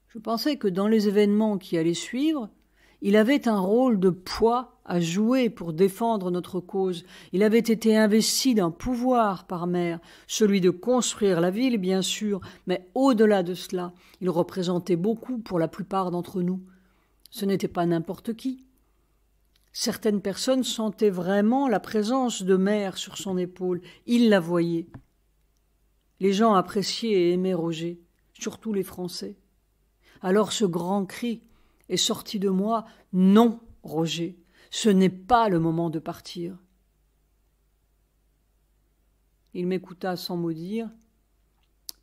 Je pensais que dans les événements qui allaient suivre, il avait un rôle de poids à jouer pour défendre notre cause. Il avait été investi d'un pouvoir par mer, celui de construire la ville, bien sûr, mais au-delà de cela, il représentait beaucoup pour la plupart d'entre nous. Ce n'était pas n'importe qui. Certaines personnes sentaient vraiment la présence de mer sur son épaule. Ils la voyaient. Les gens appréciaient et aimaient Roger, surtout les Français. Alors ce grand cri est sorti de moi. « Non, Roger, ce n'est pas le moment de partir. » Il m'écouta sans mot dire,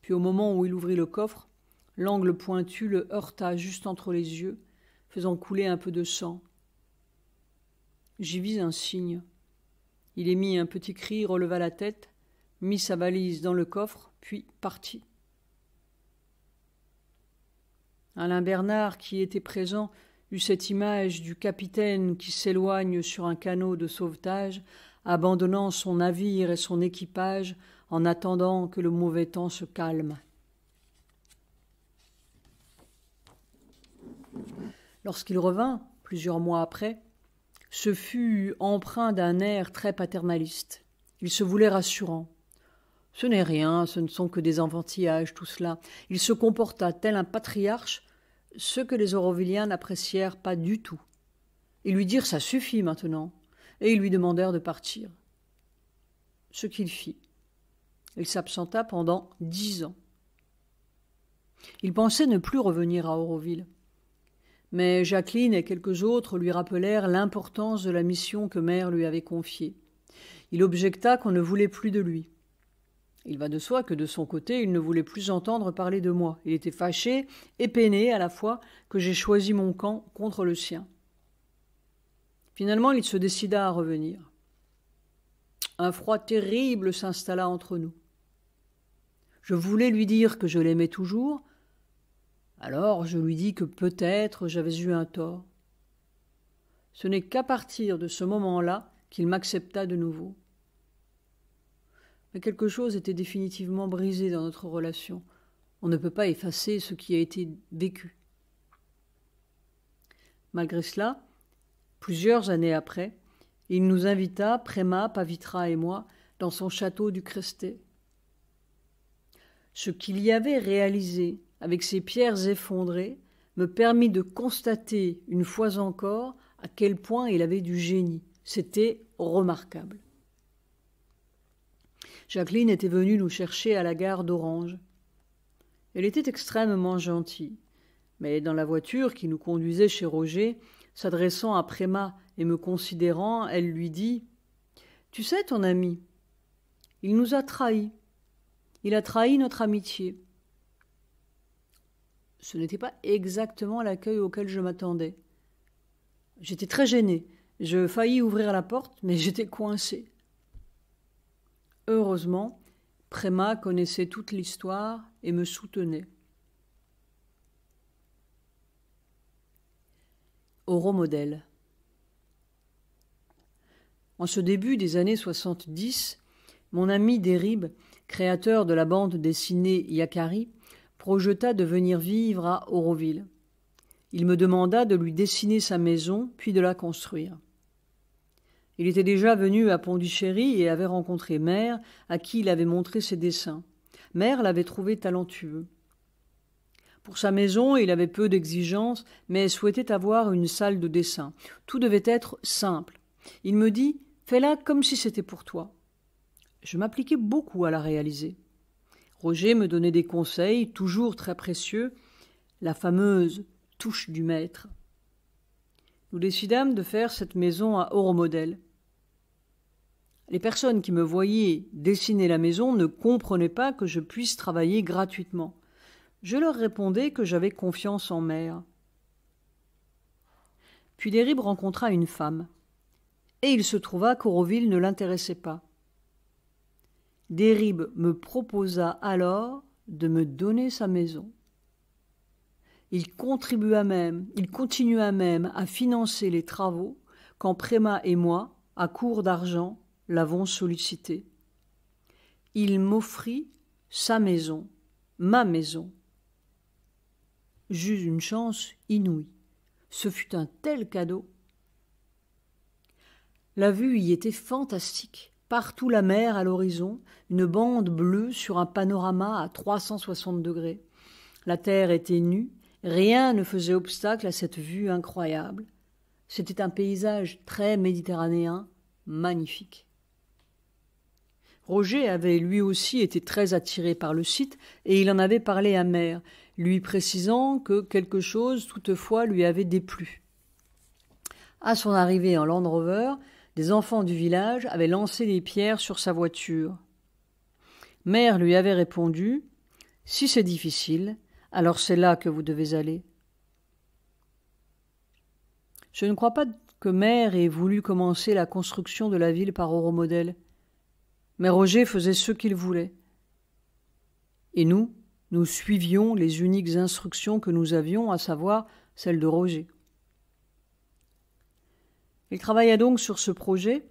puis au moment où il ouvrit le coffre, l'angle pointu le heurta juste entre les yeux, faisant couler un peu de sang. J'y vis un signe. Il émit un petit cri, releva la tête, mit sa valise dans le coffre, puis partit. Alain Bernard, qui était présent, eut cette image du capitaine qui s'éloigne sur un canot de sauvetage, abandonnant son navire et son équipage en attendant que le mauvais temps se calme. Lorsqu'il revint, plusieurs mois après, ce fut empreint d'un air très paternaliste. Il se voulait rassurant. « Ce n'est rien, ce ne sont que des enfantillages, tout cela. » Il se comporta tel un patriarche, ce que les Aurovilliens n'apprécièrent pas du tout. Ils lui dirent « ça suffit maintenant » et ils lui demandèrent de partir. Ce qu'il fit. Il s'absenta pendant 10 ans. Il pensait ne plus revenir à Auroville. Mais Jacqueline et quelques autres lui rappelèrent l'importance de la mission que Mère lui avait confiée. Il objecta qu'on ne voulait plus de lui. Il va de soi que de son côté, il ne voulait plus entendre parler de moi. Il était fâché et peiné à la fois que j'ai choisi mon camp contre le sien. Finalement, il se décida à revenir. Un froid terrible s'installa entre nous. Je voulais lui dire que je l'aimais toujours, alors je lui dis que peut-être j'avais eu un tort. Ce n'est qu'à partir de ce moment-là qu'il m'accepta de nouveau. Mais quelque chose était définitivement brisé dans notre relation. On ne peut pas effacer ce qui a été vécu. Malgré cela, plusieurs années après, il nous invita, Préma, Pavitra et moi, dans son château du Crestet. Ce qu'il y avait réalisé avec ses pierres effondrées me permit de constater une fois encore à quel point il avait du génie. C'était remarquable. Jacqueline était venue nous chercher à la gare d'Orange. Elle était extrêmement gentille, mais dans la voiture qui nous conduisait chez Roger, s'adressant à Préma et me considérant, elle lui dit « Tu sais, ton ami, il nous a trahis. Il a trahi notre amitié. » Ce n'était pas exactement l'accueil auquel je m'attendais. J'étais très gênée. Je faillis ouvrir la porte, mais j'étais coincée. Heureusement, Préma connaissait toute l'histoire et me soutenait. Euromodèle. En ce début des années 70, mon ami Derib, créateur de la bande dessinée Yakari, projeta de venir vivre à Auroville. Il me demanda de lui dessiner sa maison, puis de la construire. Il était déjà venu à Pondichéry et avait rencontré Mère, à qui il avait montré ses dessins. Mère l'avait trouvé talentueux. Pour sa maison, il avait peu d'exigences, mais souhaitait avoir une salle de dessin. Tout devait être simple. Il me dit « Fais-la comme si c'était pour toi ». Je m'appliquais beaucoup à la réaliser. Roger me donnait des conseils, toujours très précieux, la fameuse touche du maître. Nous décidâmes de faire cette maison à Euromodèle. Les personnes qui me voyaient dessiner la maison ne comprenaient pas que je puisse travailler gratuitement. Je leur répondais que j'avais confiance en Mère. Puis Derib rencontra une femme, et il se trouva qu'Auroville ne l'intéressait pas. Derib me proposa alors de me donner sa maison. Il continua même à financer les travaux quand Préma et moi, à court d'argent, l'avons sollicité. Il m'offrit sa maison, ma maison. J'eus une chance inouïe. Ce fut un tel cadeau. La vue y était fantastique. Partout la mer à l'horizon, une bande bleue sur un panorama à 360 degrés. La terre était nue, rien ne faisait obstacle à cette vue incroyable. C'était un paysage très méditerranéen, magnifique. Roger avait lui aussi été très attiré par le site et il en avait parlé à Mère, lui précisant que quelque chose toutefois lui avait déplu. À son arrivée en Land Rover, des enfants du village avaient lancé des pierres sur sa voiture. Mère lui avait répondu « Si c'est difficile, alors c'est là que vous devez aller. » Je ne crois pas que Mère ait voulu commencer la construction de la ville par Euromodèle. Mais Roger faisait ce qu'il voulait. Et nous suivions les uniques instructions que nous avions, à savoir celles de Roger. Il travailla donc sur ce projet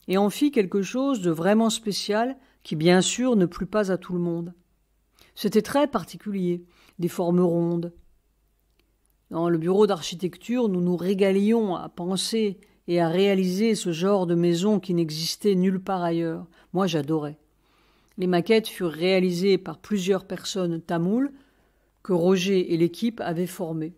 et en fit quelque chose de vraiment spécial qui, bien sûr, ne plut pas à tout le monde. C'était très particulier, des formes rondes. Dans le bureau d'architecture, nous nous régalions à penser et à réaliser ce genre de maison qui n'existait nulle part ailleurs. Moi, j'adorais. Les maquettes furent réalisées par plusieurs personnes tamoules que Roger et l'équipe avaient formées.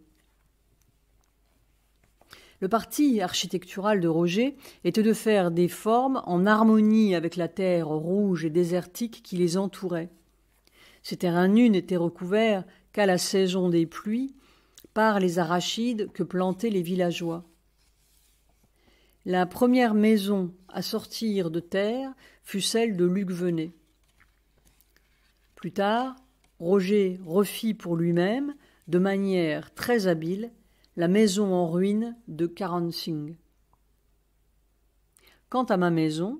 Le parti architectural de Roger était de faire des formes en harmonie avec la terre rouge et désertique qui les entourait. Ces terrains nus n'étaient recouverts qu'à la saison des pluies par les arachides que plantaient les villageois. La première maison à sortir de terre fut celle de Luc Venet. Plus tard, Roger refit pour lui-même, de manière très habile, la maison en ruine de Karan-Singh. Quant à ma maison,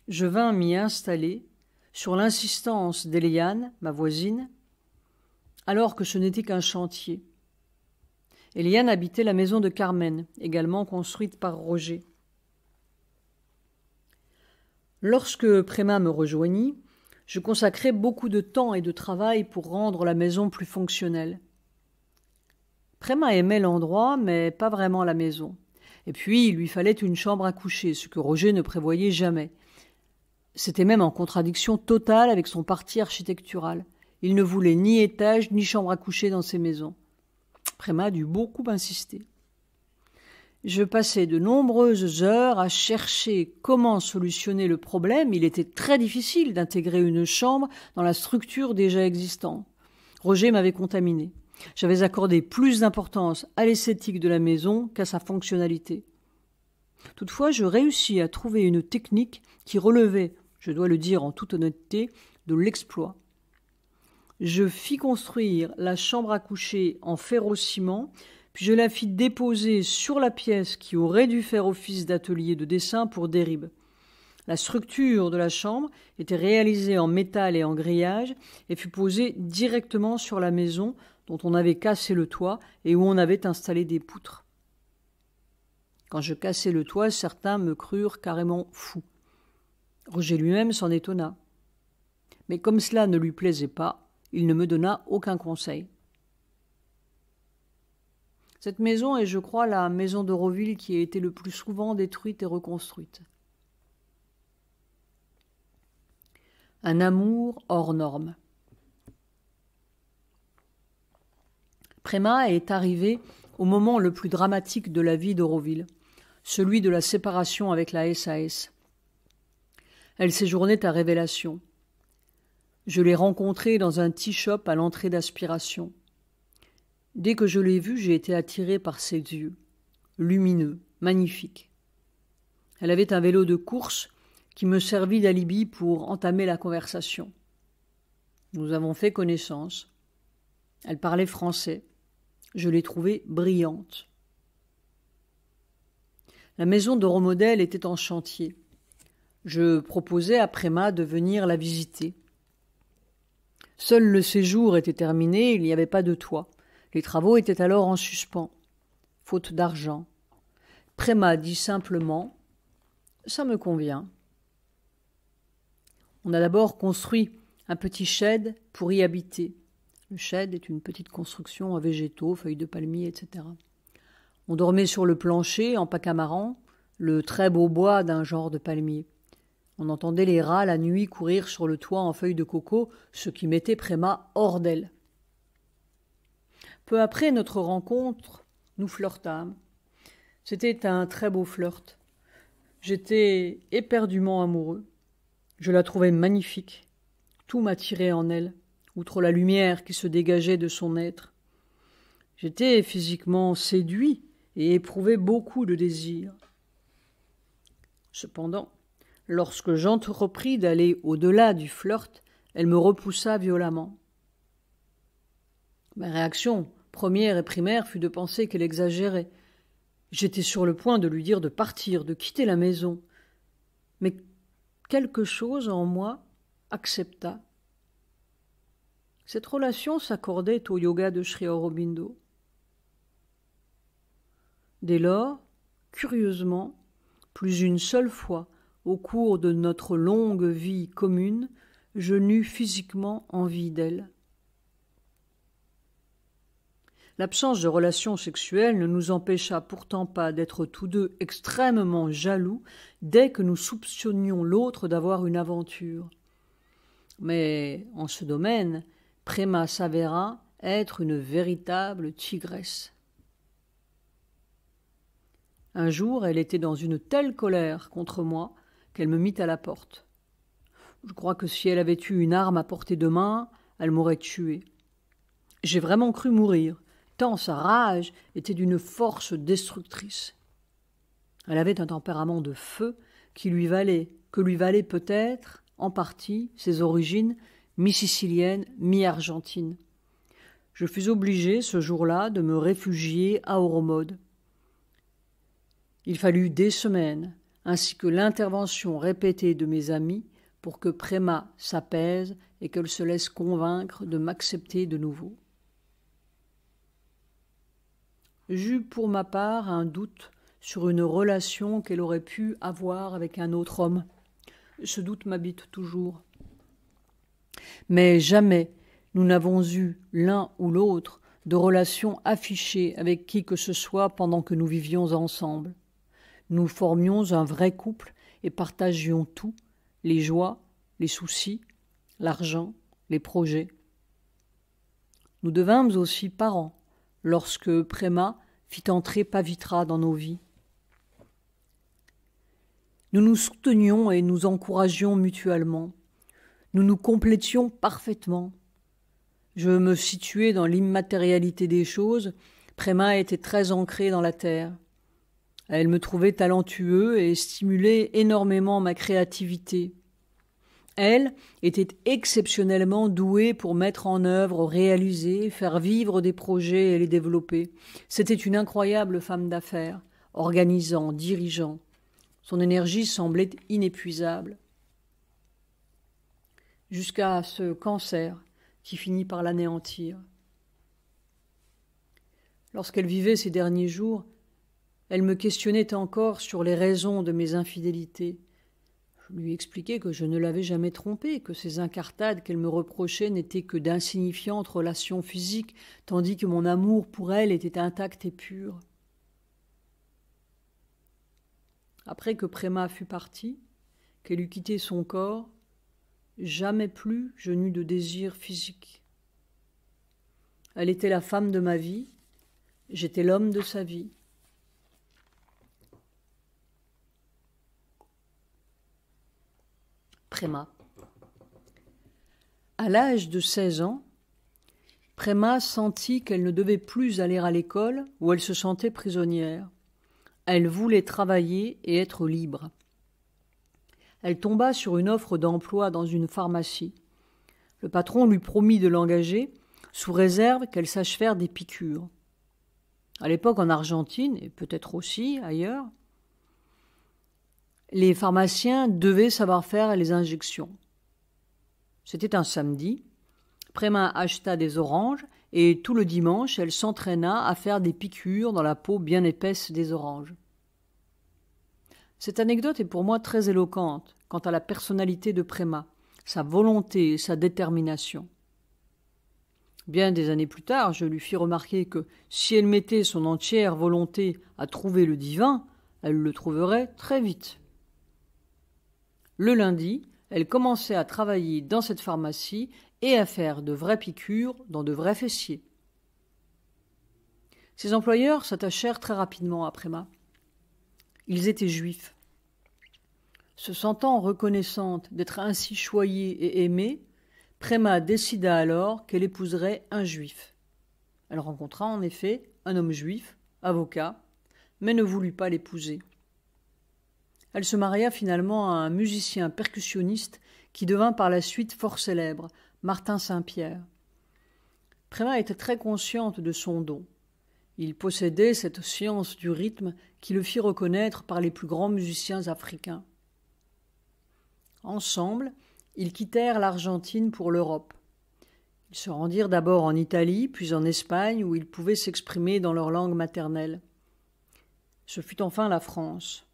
je vins m'y installer sur l'insistance d'Eliane, ma voisine, alors que ce n'était qu'un chantier. Eliane habitait la maison de Carmen, également construite par Roger. Lorsque Préma me rejoignit, je consacrai beaucoup de temps et de travail pour rendre la maison plus fonctionnelle. Préma aimait l'endroit, mais pas vraiment la maison. Et puis, il lui fallait une chambre à coucher, ce que Roger ne prévoyait jamais. C'était même en contradiction totale avec son parti architectural. Il ne voulait ni étage ni chambre à coucher dans ses maisons. Préma dut beaucoup insister. Je passais de nombreuses heures à chercher comment solutionner le problème. Il était très difficile d'intégrer une chambre dans la structure déjà existante. Roger m'avait contaminé. J'avais accordé plus d'importance à l'esthétique de la maison qu'à sa fonctionnalité. Toutefois, je réussis à trouver une technique qui relevait, je dois le dire en toute honnêteté, de l'exploit. Je fis construire la chambre à coucher en ferro-ciment, puis je la fis déposer sur la pièce qui aurait dû faire office d'atelier de dessin pour Derib. La structure de la chambre était réalisée en métal et en grillage et fut posée directement sur la maison dont on avait cassé le toit et où on avait installé des poutres. Quand je cassai le toit, certains me crurent carrément fou. Roger lui-même s'en étonna. Mais comme cela ne lui plaisait pas, il ne me donna aucun conseil. Cette maison est, je crois, la maison d'Auroville qui a été le plus souvent détruite et reconstruite. Un amour hors norme. Préma est arrivé au moment le plus dramatique de la vie d'Auroville, celui de la séparation avec la SAS. Elle séjournait à Révélation. Je l'ai rencontrée dans un tea shop à l'entrée d'Aspiration. Dès que je l'ai vue, j'ai été attiré par ses yeux, lumineux, magnifiques. Elle avait un vélo de course qui me servit d'alibi pour entamer la conversation. Nous avons fait connaissance. Elle parlait français. Je l'ai trouvée brillante. La maison d'Euromodel était en chantier. Je proposai à Préma de venir la visiter. Seul le séjour était terminé, il n'y avait pas de toit. Les travaux étaient alors en suspens, faute d'argent. Préma dit simplement « Ça me convient ». On a d'abord construit un petit shed pour y habiter. Le shed est une petite construction à végétaux, feuilles de palmier, etc. On dormait sur le plancher en pacamaran, le très beau bois d'un genre de palmier. On entendait les rats la nuit courir sur le toit en feuilles de coco, ce qui mettait Préma hors d'elle. Peu après notre rencontre, nous flirtâmes. C'était un très beau flirt. J'étais éperdument amoureux. Je la trouvais magnifique. Tout m'attirait en elle, outre la lumière qui se dégageait de son être. J'étais physiquement séduit et éprouvais beaucoup de désir. Cependant, lorsque j'entrepris d'aller au-delà du flirt, elle me repoussa violemment. Ma réaction première et primaire fut de penser qu'elle exagérait. J'étais sur le point de lui dire de partir, de quitter la maison. Mais quelque chose en moi accepta. Cette relation s'accordait au yoga de Sri Aurobindo. Dès lors, curieusement, plus une seule fois, au cours de notre longue vie commune, je n'eus physiquement envie d'elle. L'absence de relations sexuelles ne nous empêcha pourtant pas d'être tous deux extrêmement jaloux dès que nous soupçonnions l'autre d'avoir une aventure. Mais en ce domaine, Préma s'avéra être une véritable tigresse. Un jour, elle était dans une telle colère contre moi qu'elle me mit à la porte. Je crois que si elle avait eu une arme à portée de main, elle m'aurait tué. J'ai vraiment cru mourir, tant sa rage était d'une force destructrice. Elle avait un tempérament de feu que lui valait peut-être, en partie, ses origines mi-siciliennes, mi-argentines. Je fus obligé, ce jour-là, de me réfugier à Oromode. Il fallut des semaines, ainsi que l'intervention répétée de mes amis, pour que Préma s'apaise et qu'elle se laisse convaincre de m'accepter de nouveau. J'eus pour ma part un doute sur une relation qu'elle aurait pu avoir avec un autre homme. Ce doute m'habite toujours. Mais jamais nous n'avons eu l'un ou l'autre de relation affichée avec qui que ce soit pendant que nous vivions ensemble. Nous formions un vrai couple et partagions tout, les joies, les soucis, l'argent, les projets. Nous devînmes aussi parents lorsque Préma fit entrer Pavitra dans nos vies. Nous nous soutenions et nous encouragions mutuellement. Nous nous complétions parfaitement. Je me situais dans l'immatérialité des choses. Préma était très ancrée dans la terre. Elle me trouvait talentueux et stimulait énormément ma créativité. Elle était exceptionnellement douée pour mettre en œuvre, réaliser, faire vivre des projets et les développer. C'était une incroyable femme d'affaires, organisant, dirigeant. Son énergie semblait inépuisable. Jusqu'à ce cancer qui finit par l'anéantir. Lorsqu'elle vivait ces derniers jours, elle me questionnait encore sur les raisons de mes infidélités. Je lui expliquais que je ne l'avais jamais trompée, que ces incartades qu'elle me reprochait n'étaient que d'insignifiantes relations physiques, tandis que mon amour pour elle était intact et pur. Après que Préma fut partie, qu'elle eut quitté son corps, jamais plus je n'eus de désir physique. Elle était la femme de ma vie, j'étais l'homme de sa vie. Préma. À l'âge de 16 ans, Préma sentit qu'elle ne devait plus aller à l'école où elle se sentait prisonnière. Elle voulait travailler et être libre. Elle tomba sur une offre d'emploi dans une pharmacie. Le patron lui promit de l'engager sous réserve qu'elle sache faire des piqûres. À l'époque, en Argentine, et peut-être aussi ailleurs, les pharmaciens devaient savoir faire les injections. C'était un samedi. Préma acheta des oranges et tout le dimanche, elle s'entraîna à faire des piqûres dans la peau bien épaisse des oranges. Cette anecdote est pour moi très éloquente quant à la personnalité de Préma, sa volonté et sa détermination. Bien des années plus tard, je lui fis remarquer que si elle mettait son entière volonté à trouver le divin, elle le trouverait très vite. Le lundi, elle commençait à travailler dans cette pharmacie et à faire de vraies piqûres dans de vrais fessiers. Ses employeurs s'attachèrent très rapidement à Préma. Ils étaient juifs. Se sentant reconnaissante d'être ainsi choyée et aimée, Préma décida alors qu'elle épouserait un juif. Elle rencontra en effet un homme juif, avocat, mais ne voulut pas l'épouser. Elle se maria finalement à un musicien percussionniste qui devint par la suite fort célèbre, Martin Saint-Pierre. Préma était très consciente de son don. Il possédait cette science du rythme qui le fit reconnaître par les plus grands musiciens africains. Ensemble, ils quittèrent l'Argentine pour l'Europe. Ils se rendirent d'abord en Italie, puis en Espagne, où ils pouvaient s'exprimer dans leur langue maternelle. Ce fut enfin la France.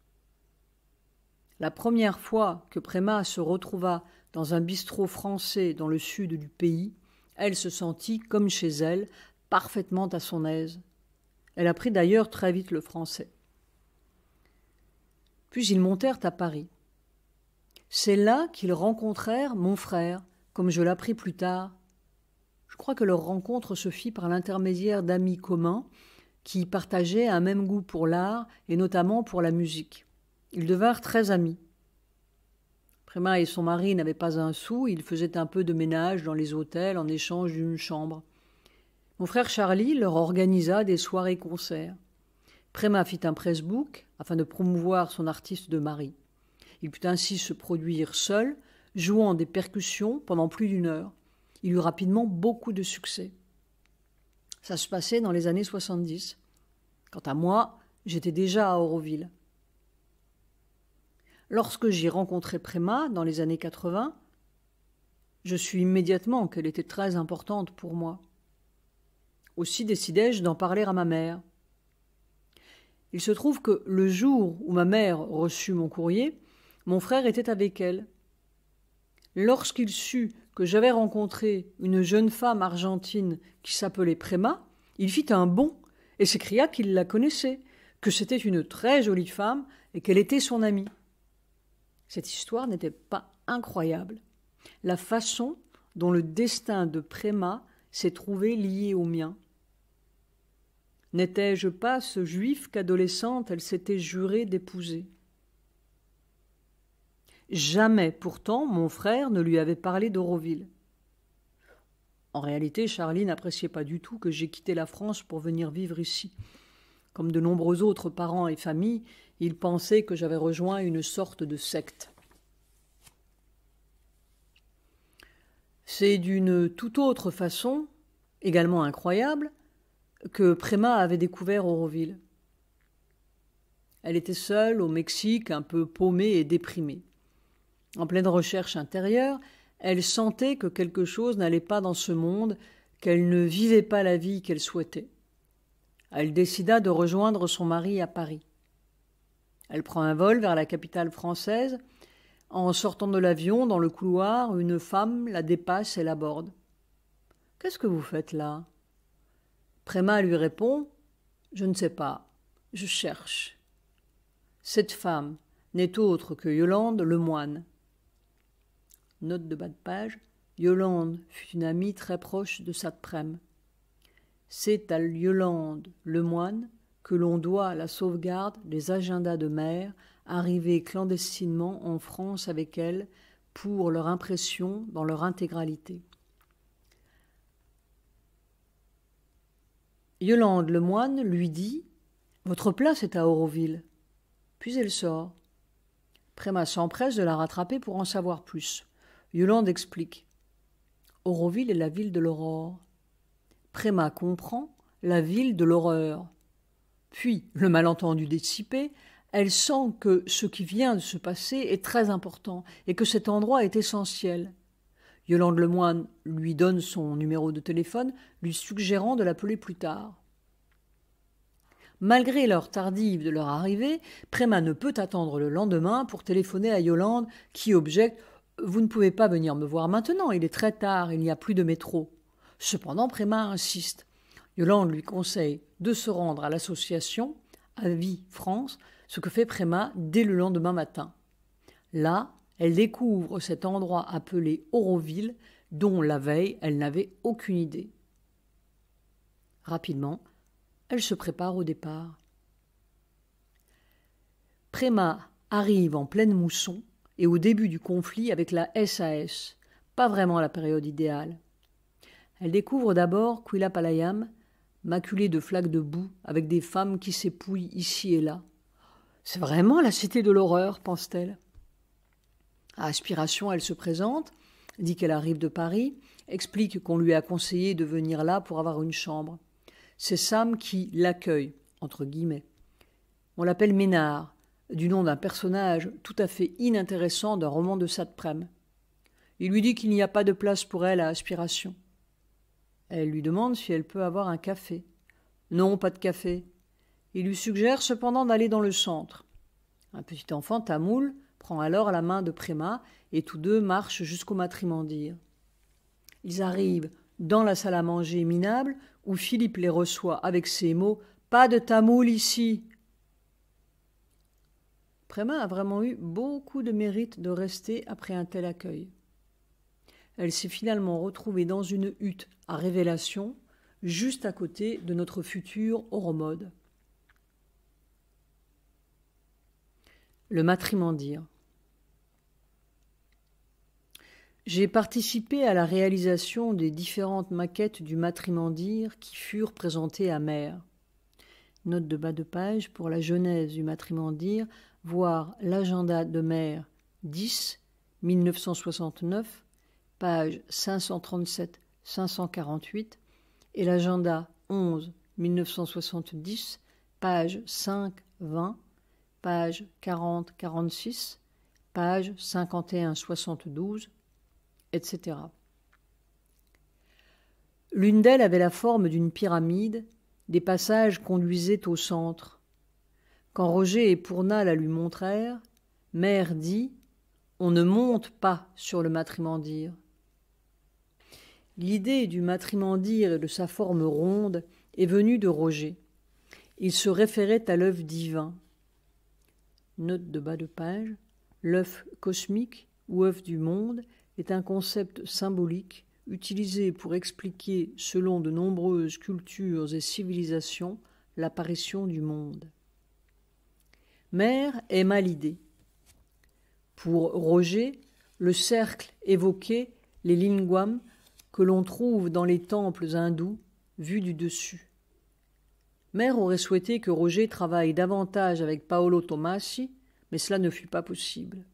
La première fois que Préma se retrouva dans un bistrot français dans le sud du pays, elle se sentit, comme chez elle, parfaitement à son aise. Elle apprit d'ailleurs très vite le français. Puis ils montèrent à Paris. C'est là qu'ils rencontrèrent mon frère, comme je l'appris plus tard. Je crois que leur rencontre se fit par l'intermédiaire d'amis communs qui partageaient un même goût pour l'art et notamment pour la musique. Ils devinrent très amis. Préma et son mari n'avaient pas un sou, ils faisaient un peu de ménage dans les hôtels en échange d'une chambre. Mon frère Charlie leur organisa des soirées-concerts. Préma fit un pressbook afin de promouvoir son artiste de mari. Il put ainsi se produire seul, jouant des percussions pendant plus d'1 heure. Il eut rapidement beaucoup de succès. Ça se passait dans les années 70. Quant à moi, j'étais déjà à Auroville. Lorsque j'y rencontrai Préma dans les années 80, je sus immédiatement qu'elle était très importante pour moi. Aussi décidai-je d'en parler à ma mère. Il se trouve que le jour où ma mère reçut mon courrier, mon frère était avec elle. Lorsqu'il sut que j'avais rencontré une jeune femme argentine qui s'appelait Préma, il fit un bond et s'écria qu'il la connaissait, que c'était une très jolie femme et qu'elle était son amie. Cette histoire n'était pas incroyable. La façon dont le destin de Préma s'est trouvé lié au mien. N'étais-je pas ce juif qu'adolescente elle s'était jurée d'épouser? Jamais, pourtant, mon frère ne lui avait parlé d'Auroville. En réalité, Charlie n'appréciait pas du tout que j'aie quitté la France pour venir vivre ici. Comme de nombreux autres parents et familles, il pensait que j'avais rejoint une sorte de secte. C'est d'une toute autre façon, également incroyable, que Préma avait découvert Auroville. Elle était seule au Mexique, un peu paumée et déprimée. En pleine recherche intérieure, elle sentait que quelque chose n'allait pas dans ce monde, qu'elle ne vivait pas la vie qu'elle souhaitait. Elle décida de rejoindre son mari à Paris. Elle prend un vol vers la capitale française. En sortant de l'avion, dans le couloir, une femme la dépasse et l'aborde. « Qu'est-ce que vous faites là ?» Préma lui répond « Je ne sais pas, je cherche. » Cette femme n'est autre que Yolande Lemoine. Note de bas de page. Yolande fut une amie très proche de Saint-Prème. C'est à Yolande Lemoine que l'on doit la sauvegarde des agendas de mère arrivés clandestinement en France avec elle pour leur impression dans leur intégralité. Yolande Lemoine lui dit « Votre place est à Auroville ». Puis elle sort. Préma s'empresse de la rattraper pour en savoir plus. Yolande explique « Auroville est la ville de l'aurore ». Préma comprend la ville de l'horreur. Puis, le malentendu dissipé, elle sent que ce qui vient de se passer est très important et que cet endroit est essentiel. Yolande Lemoine lui donne son numéro de téléphone, lui suggérant de l'appeler plus tard. Malgré l'heure tardive de leur arrivée, Préma ne peut attendre le lendemain pour téléphoner à Yolande qui objecte « Vous ne pouvez pas venir me voir maintenant, il est très tard, il n'y a plus de métro ». Cependant, Préma insiste. Yolande lui conseille de se rendre à l'association Avis France, ce que fait Préma dès le lendemain matin. Là, elle découvre cet endroit appelé Auroville, dont la veille, elle n'avait aucune idée. Rapidement, elle se prépare au départ. Préma arrive en pleine mousson et au début du conflit avec la SAS, pas vraiment la période idéale. Elle découvre d'abord Quilapayún, maculée de flaques de boue, avec des femmes qui s'épouillent ici et là. C'est vraiment la cité de l'horreur, pense-t-elle. À Aspiration, elle se présente, dit qu'elle arrive de Paris, explique qu'on lui a conseillé de venir là pour avoir une chambre. C'est Sam qui l'accueille, entre guillemets. On l'appelle Ménard, du nom d'un personnage tout à fait inintéressant d'un roman de Saint-Prème. Il lui dit qu'il n'y a pas de place pour elle à Aspiration. Elle lui demande si elle peut avoir un café. Non, pas de café. Il lui suggère cependant d'aller dans le centre. Un petit enfant tamoul prend alors la main de Préma et tous deux marchent jusqu'au matrimandir. Ils arrivent dans la salle à manger minable où Philippe les reçoit avec ces mots « Pas de tamoul ici !» Préma a vraiment eu beaucoup de mérite de rester après un tel accueil. Elle s'est finalement retrouvée dans une hutte à Révélation, juste à côté de notre futur Oromode. Le matrimandir. J'ai participé à la réalisation des différentes maquettes du matrimandir qui furent présentées à Mère. Note de bas de page pour la genèse du matrimandir, voir l'agenda de Mère 10, 1969, page 537-548, et l'agenda 11, 1970, page 5-20, page 40-46, page 51-72, etc. L'une d'elles avait la forme d'une pyramide, des passages conduisaient au centre. Quand Roger et Pournal la lui montrèrent, Mère dit « On ne monte pas sur le matrimandir ». L'idée du matrimandir et de sa forme ronde est venue de Roger. Il se référait à l'œuf divin. Note de bas de page, l'œuf cosmique ou œuf du monde est un concept symbolique utilisé pour expliquer, selon de nombreuses cultures et civilisations, l'apparition du monde. Mère aima l'idée. Pour Roger, le cercle évoquait les lingam que l'on trouve dans les temples hindous vus du dessus. Mère aurait souhaité que Roger travaille davantage avec Paolo Tomassi, mais cela ne fut pas possible.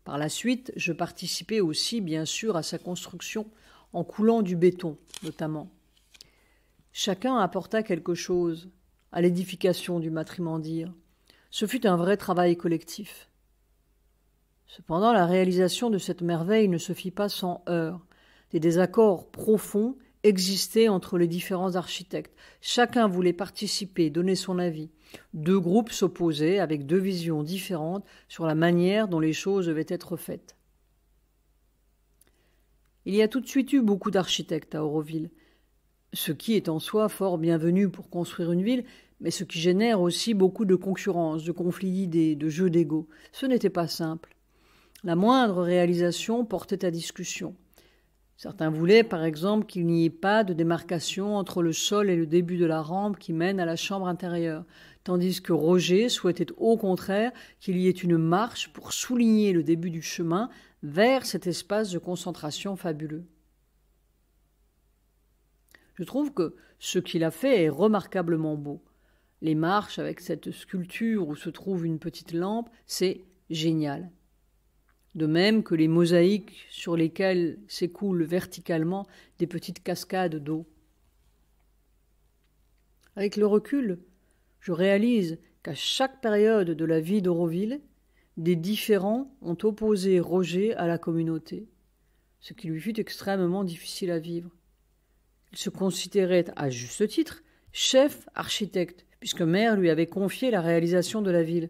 Par la suite, je participais aussi, bien sûr, à sa construction, en coulant du béton, notamment. Chacun apporta quelque chose. à l'édification du matrimandir. Ce fut un vrai travail collectif. Cependant, la réalisation de cette merveille ne se fit pas sans heurts. Des désaccords profonds existaient entre les différents architectes. Chacun voulait participer, donner son avis. Deux groupes s'opposaient avec deux visions différentes sur la manière dont les choses devaient être faites. Il y a tout de suite eu beaucoup d'architectes à Auroville, ce qui est en soi fort bienvenu pour construire une ville, mais ce qui génère aussi beaucoup de concurrence, de conflits d'idées, de jeux d'ego. Ce n'était pas simple. La moindre réalisation portait à discussion. Certains voulaient, par exemple, qu'il n'y ait pas de démarcation entre le sol et le début de la rampe qui mène à la chambre intérieure, tandis que Roger souhaitait au contraire qu'il y ait une marche pour souligner le début du chemin vers cet espace de concentration fabuleux. Je trouve que ce qu'il a fait est remarquablement beau. Les marches avec cette sculpture où se trouve une petite lampe, c'est génial. De même que les mosaïques sur lesquelles s'écoulent verticalement des petites cascades d'eau. Avec le recul, je réalise qu'à chaque période de la vie d'Auroville, des différends ont opposé Roger à la communauté, ce qui lui fut extrêmement difficile à vivre. Il se considérait, à juste titre, chef architecte, puisque Maire lui avait confié la réalisation de la ville.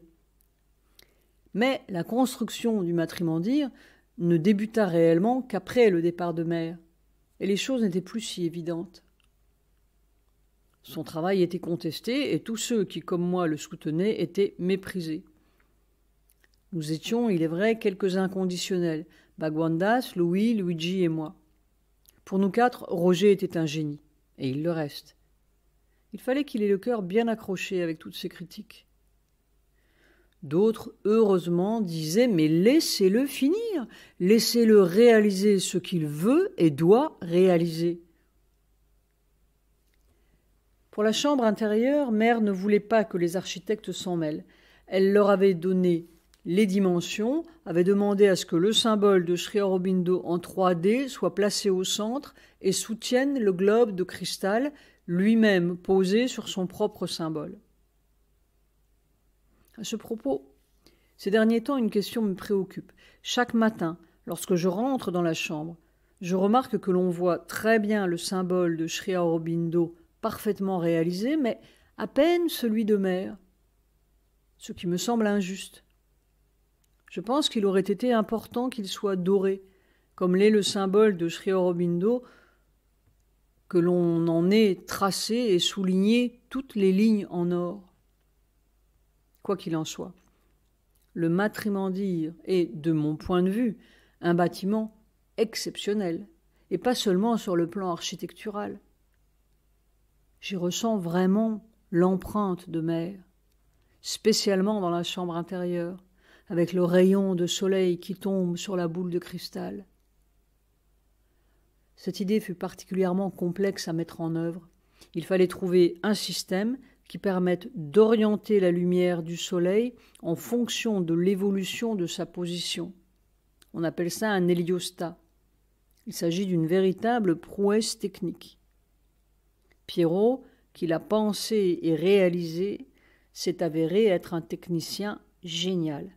Mais la construction du matrimandir ne débuta réellement qu'après le départ de Maire, et les choses n'étaient plus si évidentes. Son travail était contesté, et tous ceux qui, comme moi, le soutenaient, étaient méprisés. Nous étions, il est vrai, quelques inconditionnels, Bagwandas, Louis, Luigi et moi. Pour nous quatre, Roger était un génie, et il le reste. Il fallait qu'il ait le cœur bien accroché avec toutes ces critiques. D'autres, heureusement, disaient « Mais laissez-le finir, laissez-le réaliser ce qu'il veut et doit réaliser. » Pour la chambre intérieure, Mère ne voulait pas que les architectes s'en mêlent. Elle leur avait donné les dimensions, avait demandé à ce que le symbole de Sri Aurobindo en 3D soit placé au centre et soutienne le globe de cristal lui-même posé sur son propre symbole. À ce propos, ces derniers temps, une question me préoccupe. Chaque matin, lorsque je rentre dans la chambre, je remarque que l'on voit très bien le symbole de Sri Aurobindo parfaitement réalisé, mais à peine celui de Mère, ce qui me semble injuste. Je pense qu'il aurait été important qu'il soit doré, comme l'est le symbole de Sri Aurobindo, que l'on en ait tracé et souligné toutes les lignes en or. Quoi qu'il en soit, le matrimandir est, de mon point de vue, un bâtiment exceptionnel, et pas seulement sur le plan architectural. J'y ressens vraiment l'empreinte de Mère, spécialement dans la chambre intérieure, avec le rayon de soleil qui tombe sur la boule de cristal. Cette idée fut particulièrement complexe à mettre en œuvre. Il fallait trouver un système qui permette d'orienter la lumière du soleil en fonction de l'évolution de sa position. On appelle ça un héliostat. Il s'agit d'une véritable prouesse technique. Pierrot, qui l'a pensé et réalisé, s'est avéré être un technicien génial.